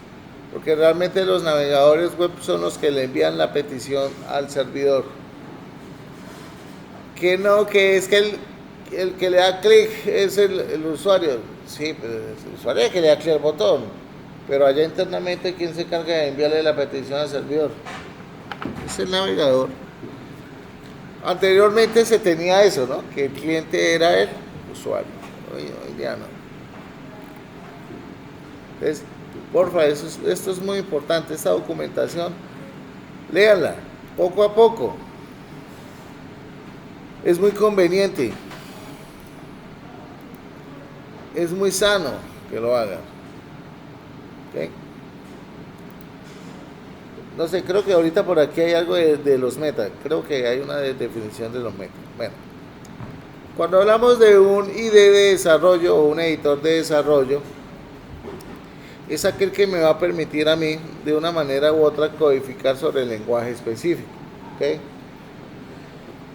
Porque realmente los navegadores web son los que le envían la petición al servidor. Que no, que es que el que le da clic es el usuario. Sí, pero es el usuario el que le da clic al botón. Pero allá internamente, ¿quién se encarga de enviarle la petición al servidor? Es el navegador. Anteriormente se tenía eso, ¿no? Que el cliente era el usuario. Hoy día no. Entonces, porfa, esto es muy importante, esta documentación. Léanla, poco a poco. Es muy conveniente. Es muy sano que lo hagan. ¿Okay? No sé, creo que ahorita por aquí hay algo de los meta. Creo que hay una definición de los meta. Bueno, cuando hablamos de un ID de desarrollo o un editor de desarrollo, es aquel que me va a permitir a mí, de una manera u otra, codificar sobre el lenguaje específico. ¿Okay?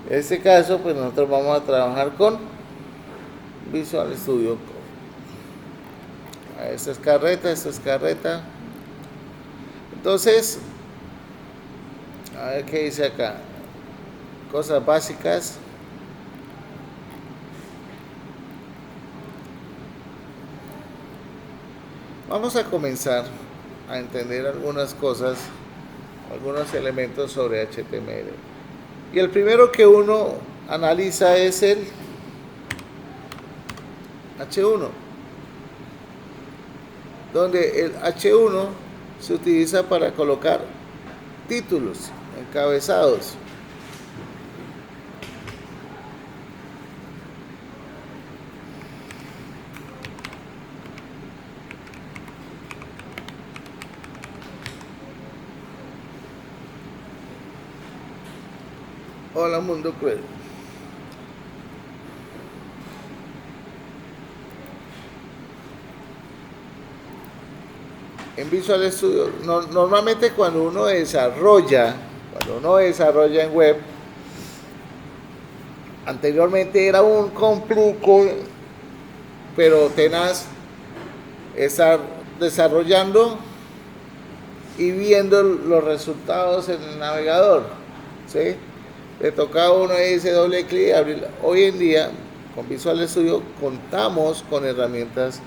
En este caso, pues nosotros vamos a trabajar con Visual Studio Code. Esta es carreta. Entonces, a ver qué dice acá. Cosas básicas. Vamos a comenzar a entender algunas cosas, algunos elementos sobre HTML. Y el primero que uno analiza es el H1, donde el H1 se utiliza para colocar títulos, encabezados. Hola mundo cruel. En Visual Studio, normalmente cuando uno desarrolla en web, anteriormente era un complique, pero tenaz estar desarrollando y viendo los resultados en el navegador, ¿sí? Le tocaba uno y dice doble clic, abrir. Hoy en día con Visual Studio contamos con herramientas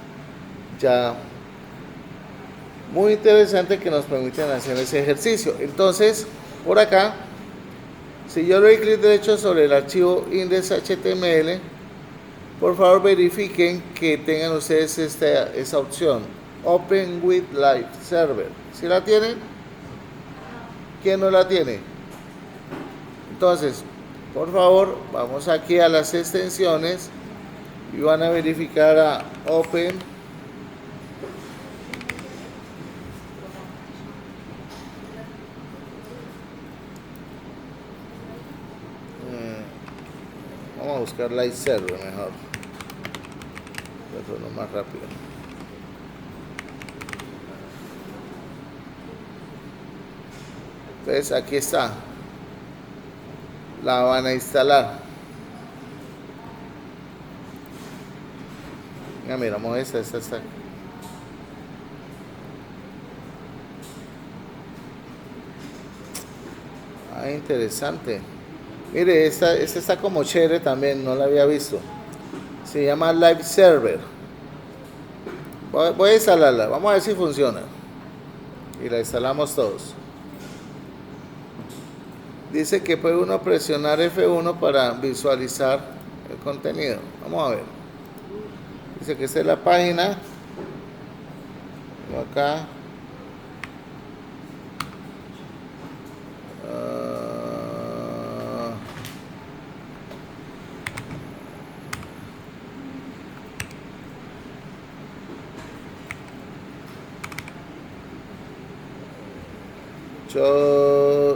ya muy interesantes que nos permiten hacer ese ejercicio. Entonces, por acá, si yo le doy clic derecho sobre el archivo index.html, por favor verifiquen que tengan ustedes esa opción, Open with Live Server. ¿Sí la tienen? ¿Quién no la tiene? Entonces, por favor, vamos aquí a las extensiones y van a verificar a Open vamos a buscar Live Server mejor. Retorno más rápido. Entonces aquí está. La van a instalar. Ya miramos esta está. Ah, interesante. Mire, esta está como chévere también, no la había visto. Se llama Live Server. Voy a instalarla, vamos a ver si funciona. Y la instalamos todos. Dice que puede uno presionar F1 para visualizar el contenido. Vamos a ver. Dice que esta es la página. Acá.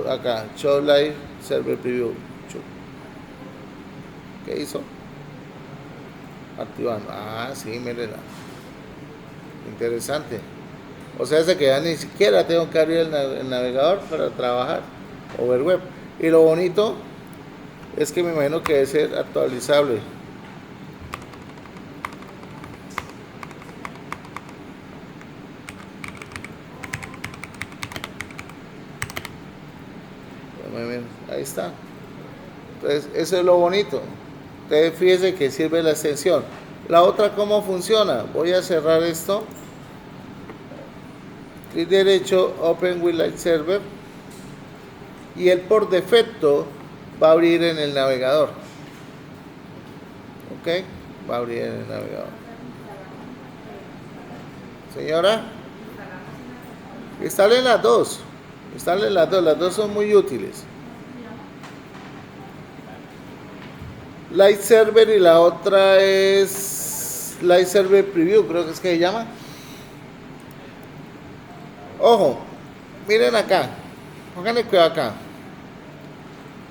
Acá, Show Live Server Preview. ¿Qué hizo? Activando. Ah, sí, mírenla. Interesante. O sea, que ya ni siquiera tengo que abrir el navegador para trabajar o ver web. Y lo bonito es que me imagino que debe ser actualizable. Ahí está. Entonces, eso es lo bonito. Entonces, fíjese que sirve la extensión. La otra, ¿cómo funciona? Voy a cerrar esto. Clic derecho, Open with Live Server. Y él por defecto va a abrir en el navegador. ¿Ok? Va a abrir en el navegador. Señora, instalen las dos. Instalen las dos son muy útiles. Live Server y la otra es Live Server Preview, creo que es que se llama. Ojo, miren acá, pónganle cuidado acá.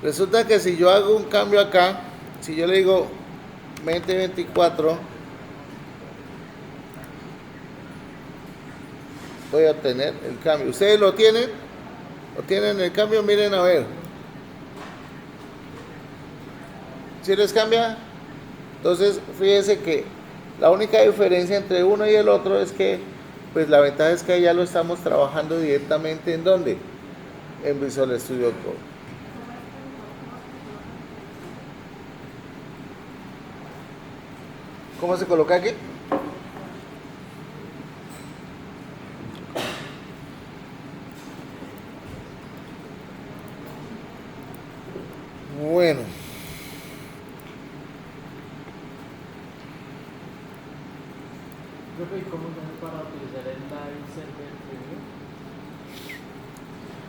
Resulta que si yo hago un cambio acá, si yo le digo 2024, voy a obtener el cambio. ¿Ustedes lo tienen? ¿Lo tienen el cambio? Miren a ver. ¿Sí les cambia? Entonces, fíjense que la única diferencia entre uno y el otro es que, pues la ventaja es que ya lo estamos trabajando directamente ¿en dónde? En Visual Studio Code. ¿Cómo se coloca aquí? Bueno. ¿Y cómo se hace para utilizar el Live Server Preview?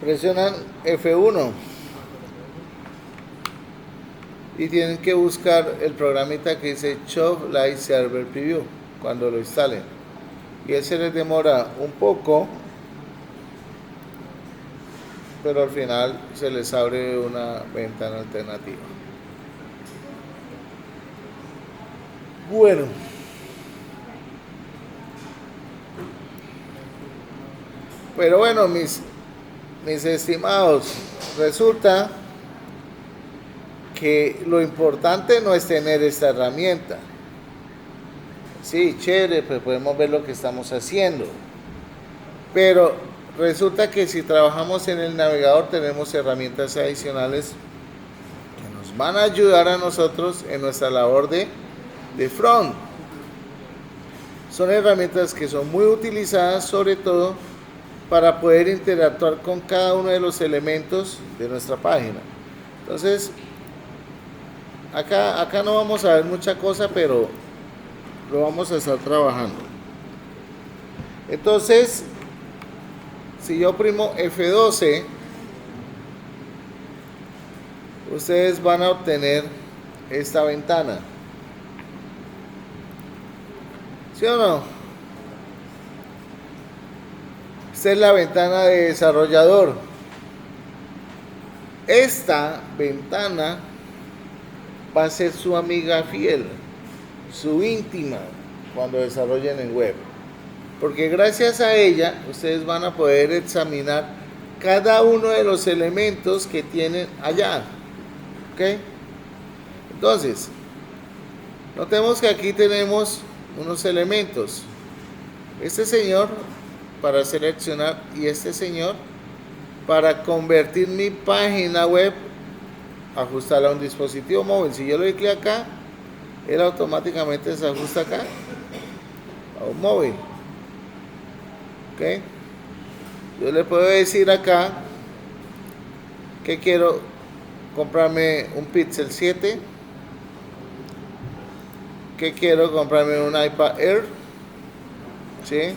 Presionan F1 y tienen que buscar el programita que dice Show Live Server Preview cuando lo instalen. Y ese les demora un poco, pero al final se les abre una ventana alternativa. Bueno. Pero bueno, mis estimados, resulta que lo importante no es tener esta herramienta. Sí, chévere, pues podemos ver lo que estamos haciendo. Pero resulta que si trabajamos en el navegador tenemos herramientas adicionales que nos van a ayudar a nosotros en nuestra labor de front. Son herramientas que son muy utilizadas sobre todo para poder interactuar con cada uno de los elementos de nuestra página. Entonces, acá no vamos a ver mucha cosa, pero lo vamos a estar trabajando. Entonces, si yo oprimo F12, ustedes van a obtener esta ventana. ¿Sí o no? Esta es la ventana de desarrollador. Esta ventana va a ser su amiga fiel, su íntima, cuando desarrollen en web. Porque gracias a ella ustedes van a poder examinar cada uno de los elementos que tienen allá. ¿Ok? Entonces, notemos que aquí tenemos unos elementos. Este señor para seleccionar y este señor para convertir mi página web, ajustarla a un dispositivo móvil. Si yo le doy clic acá, él automáticamente se ajusta acá a un móvil. ¿Ok? Yo le puedo decir acá que quiero comprarme un Pixel 7, que quiero comprarme un iPad Air, ¿sí?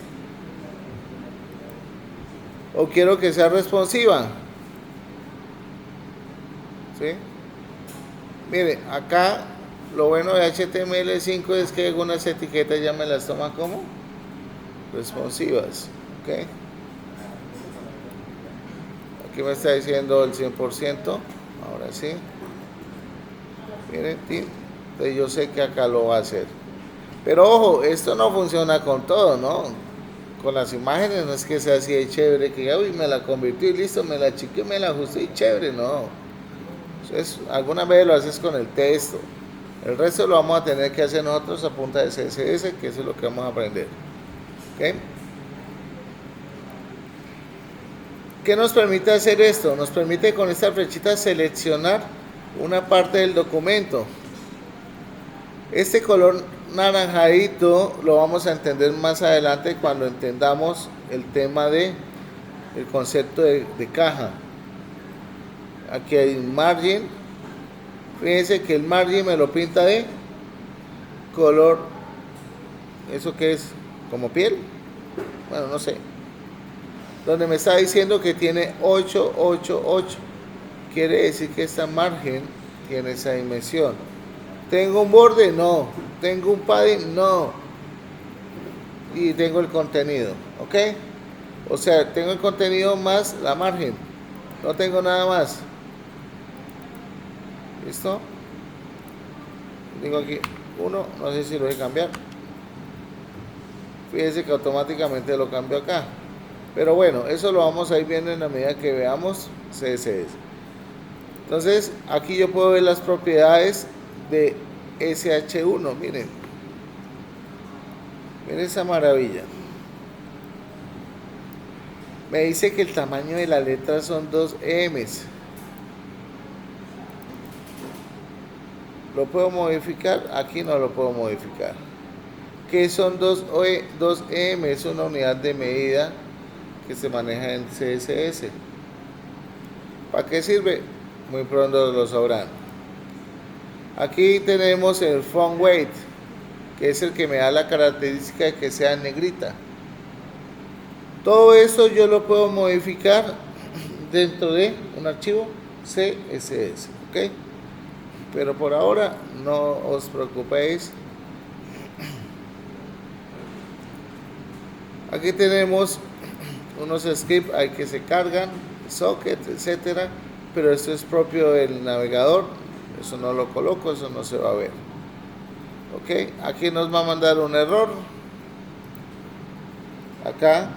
O quiero que sea responsiva, ¿sí? Mire, acá lo bueno de HTML5 es que algunas etiquetas ya me las toma como responsivas. ¿Ok? Aquí me está diciendo el 100%. Ahora sí. Miren, entonces yo sé que acá lo va a hacer. Pero ojo, esto no funciona con todo, ¿no? Con las imágenes no es que sea así de chévere, que uy, me la convirtió y listo, me la chiqué, me la ajusté y chévere, no. Entonces, alguna vez lo haces con el texto. El resto lo vamos a tener que hacer nosotros a punta de CSS, que eso es lo que vamos a aprender. ¿Ok? ¿Qué nos permite hacer esto? Nos permite con esta flechita seleccionar una parte del documento. Este color naranjadito lo vamos a entender más adelante cuando entendamos el tema de el concepto de caja. Aquí hay un margin. Fíjense que el margin me lo pinta de color, ¿eso qué es? ¿Como piel? Bueno, no sé. Donde me está diciendo que tiene 888. Quiere decir que esta margen tiene esa dimensión. ¿Tengo un borde? No. ¿Tengo un padding? No. Y tengo el contenido. ¿Ok? O sea, tengo el contenido más la margen. No tengo nada más. ¿Listo? Tengo aquí uno. No sé si lo voy a cambiar. Fíjense que automáticamente lo cambio acá. Pero bueno, eso lo vamos a ir viendo en la medida que veamos CSS. Entonces, aquí yo puedo ver las propiedades de SH1. Miren. Miren esa maravilla. Me dice que el tamaño de la letra son 2 EMs. ¿Lo puedo modificar? Aquí no lo puedo modificar. ¿Qué son 2 EM? Es una unidad de medida que se maneja en CSS. ¿Para qué sirve? Muy pronto lo sabrán. Aquí tenemos el font weight, que es el que me da la característica de que sea negrita. Todo eso yo lo puedo modificar dentro de un archivo CSS, ¿ok? Pero por ahora no os preocupéis. Aquí tenemos unos scripts hay que se cargan, socket, etcétera, pero esto es propio del navegador, eso no lo coloco, eso no se va a ver. Ok, aquí nos va a mandar un error. Acá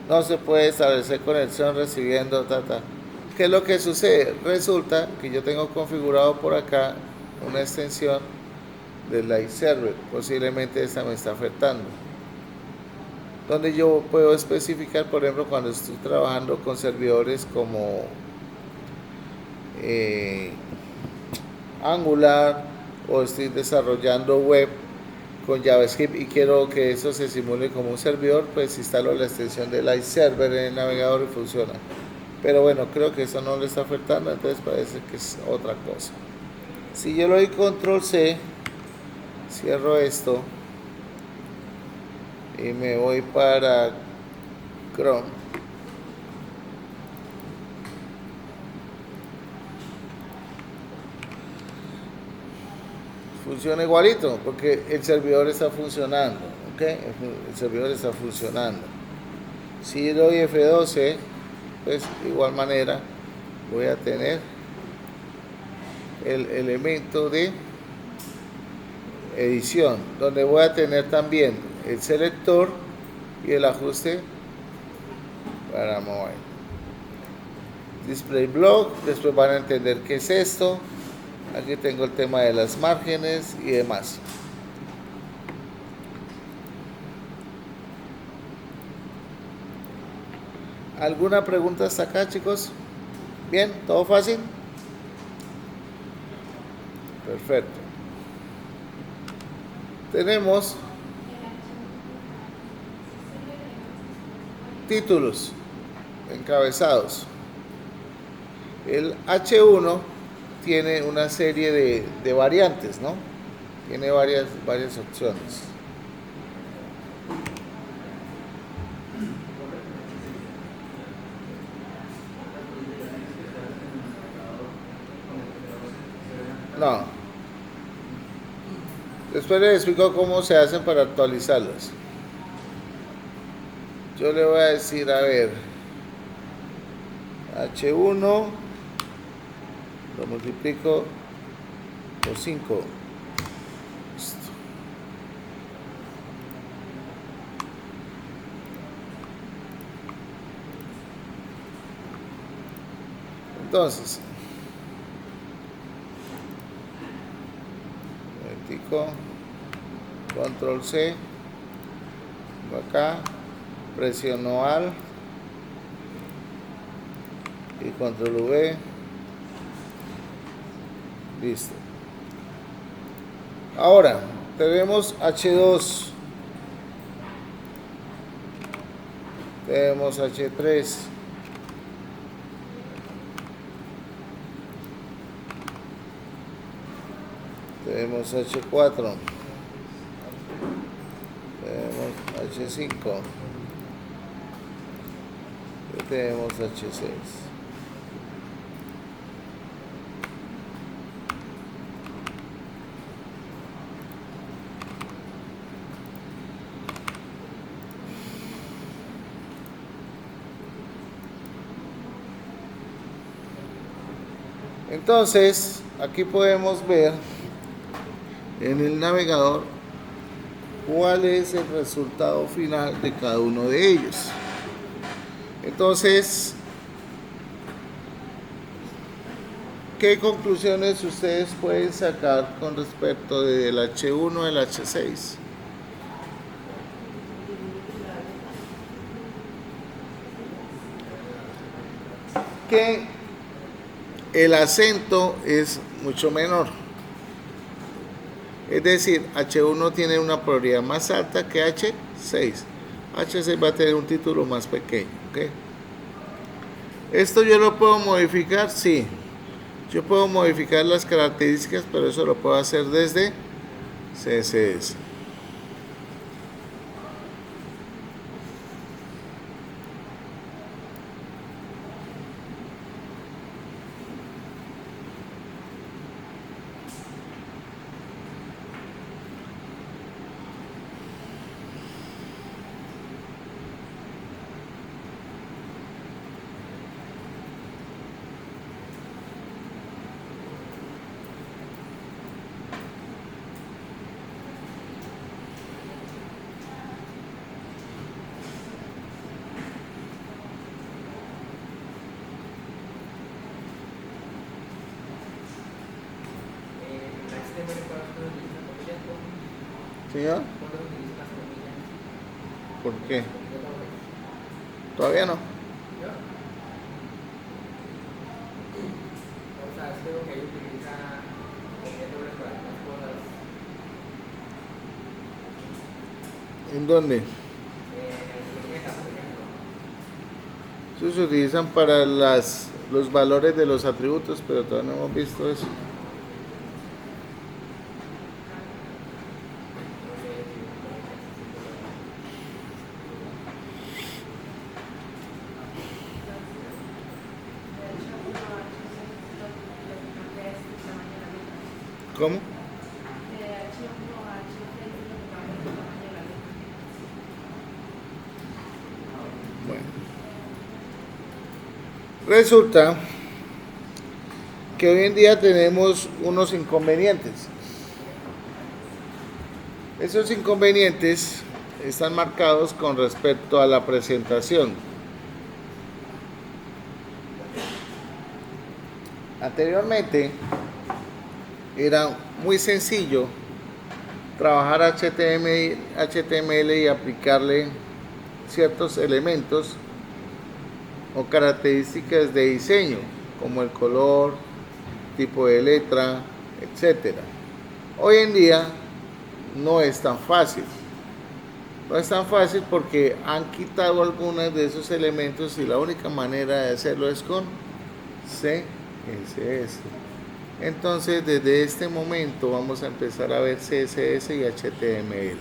no se puede establecer conexión recibiendo data. ¿Qué es lo que sucede? Resulta que yo tengo configurado por acá una extensión del live server, posiblemente esta me está afectando, donde yo puedo especificar, por ejemplo, cuando estoy trabajando con servidores como Angular o estoy desarrollando web con JavaScript y quiero que eso se simule como un servidor, pues instalo la extensión de live server en el navegador y funciona. Pero bueno, creo que eso no le está afectando, entonces parece que es otra cosa. Si yo le doy control C, cierro esto y me voy para Chrome. Funciona igualito porque el servidor está funcionando, ¿ok? El servidor está funcionando. Si doy F12, pues de igual manera voy a tener el elemento de edición, donde voy a tener también el selector y el ajuste para mobile. Display block, después van a entender qué es esto. Aquí tengo el tema de las márgenes y demás. ¿Alguna pregunta hasta acá, chicos? ¿Bien? ¿Todo fácil? Perfecto. Tenemos títulos encabezados. El H1 tiene una serie de variantes, ¿no? Tiene varias opciones. No. Después les explico cómo se hacen para actualizarlos. Yo le voy a decir, a ver, H1 lo multiplico por 5. Listo. Entonces, control C, acá, presiono Alt y control V, listo. Ahora tenemos H2, tenemos H3, tenemos H4, tenemos H5 y tenemos H6. Entonces, aquí podemos ver en el navegador cuál es el resultado final de cada uno de ellos. Entonces, ¿qué conclusiones ustedes pueden sacar con respecto del H1 al H6? Que el acento es mucho menor. Es decir, H1 tiene una probabilidad más alta que H6. H6 va a tener un título más pequeño. ¿Okay? ¿Esto yo lo puedo modificar? Sí. Yo puedo modificar las características, pero eso lo puedo hacer desde CSS. ¿Señor? ¿Por qué? ¿Todavía no? ¿En dónde? Eso se utilizan para los valores de los atributos, pero todavía no hemos visto eso. ¿Cómo? Bueno. Resulta que hoy en día tenemos unos inconvenientes. Esos inconvenientes están marcados con respecto a la presentación. Anteriormente era muy sencillo trabajar HTML y aplicarle ciertos elementos o características de diseño, como el color, tipo de letra, etcétera. Hoy en día no es tan fácil. No es tan fácil porque han quitado algunos de esos elementos y la única manera de hacerlo es con CSS. Entonces, desde este momento vamos a empezar a ver CSS y HTML.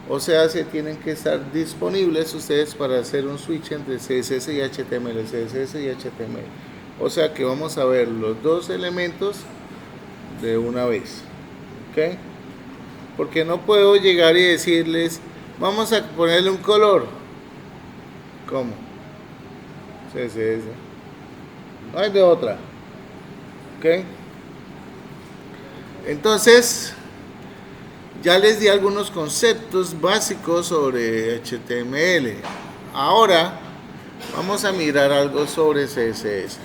O sea, se tienen que estar disponibles ustedes para hacer un switch entre CSS y HTML, CSS y HTML. O sea que vamos a ver los dos elementos de una vez. ¿Ok? Porque no puedo llegar y decirles, vamos a ponerle un color. ¿Cómo? CSS. No hay de otra. ¿Ok? Entonces, ya les di algunos conceptos básicos sobre HTML. Ahora, vamos a mirar algo sobre CSS.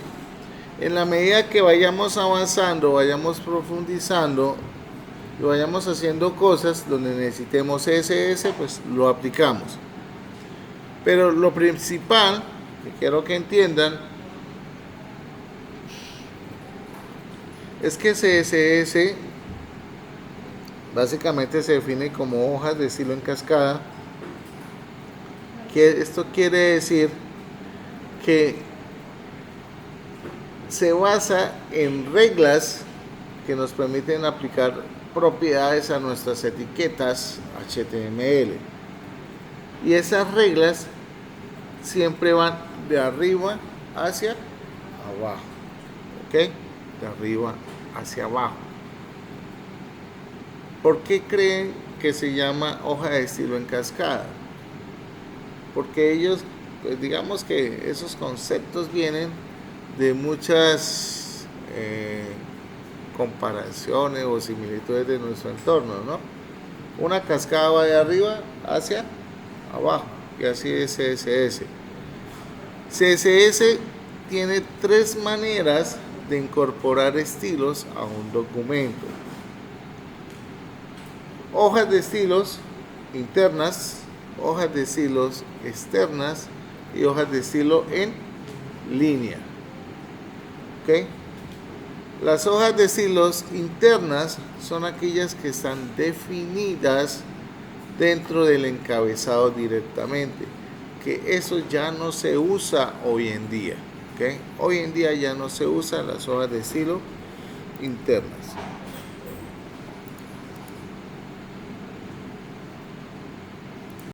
En la medida que vayamos avanzando, vayamos profundizando, y vayamos haciendo cosas donde necesitemos CSS, pues lo aplicamos. Pero lo principal que quiero que entiendan es que CSS básicamente se define como hojas de estilo en cascada. Que esto quiere decir que se basa en reglas que nos permiten aplicar propiedades a nuestras etiquetas HTML, y esas reglas siempre van de arriba hacia abajo, ¿ok? De arriba hacia abajo. ¿Por qué creen que se llama hoja de estilo en cascada? Porque ellos, pues digamos que esos conceptos vienen de muchas comparaciones o similitudes de nuestro entorno, ¿no? Una cascada va de arriba hacia abajo, y así es CSS. CSS tiene tres maneras de incorporar estilos a un documento: hojas de estilos internas, hojas de estilos externas y hojas de estilo en línea. ¿Ok? Las hojas de estilos internas son aquellas que están definidas dentro del encabezado directamente, que eso ya no se usa hoy en día. ¿Okay? Hoy en día ya no se usan las hojas de estilo internas.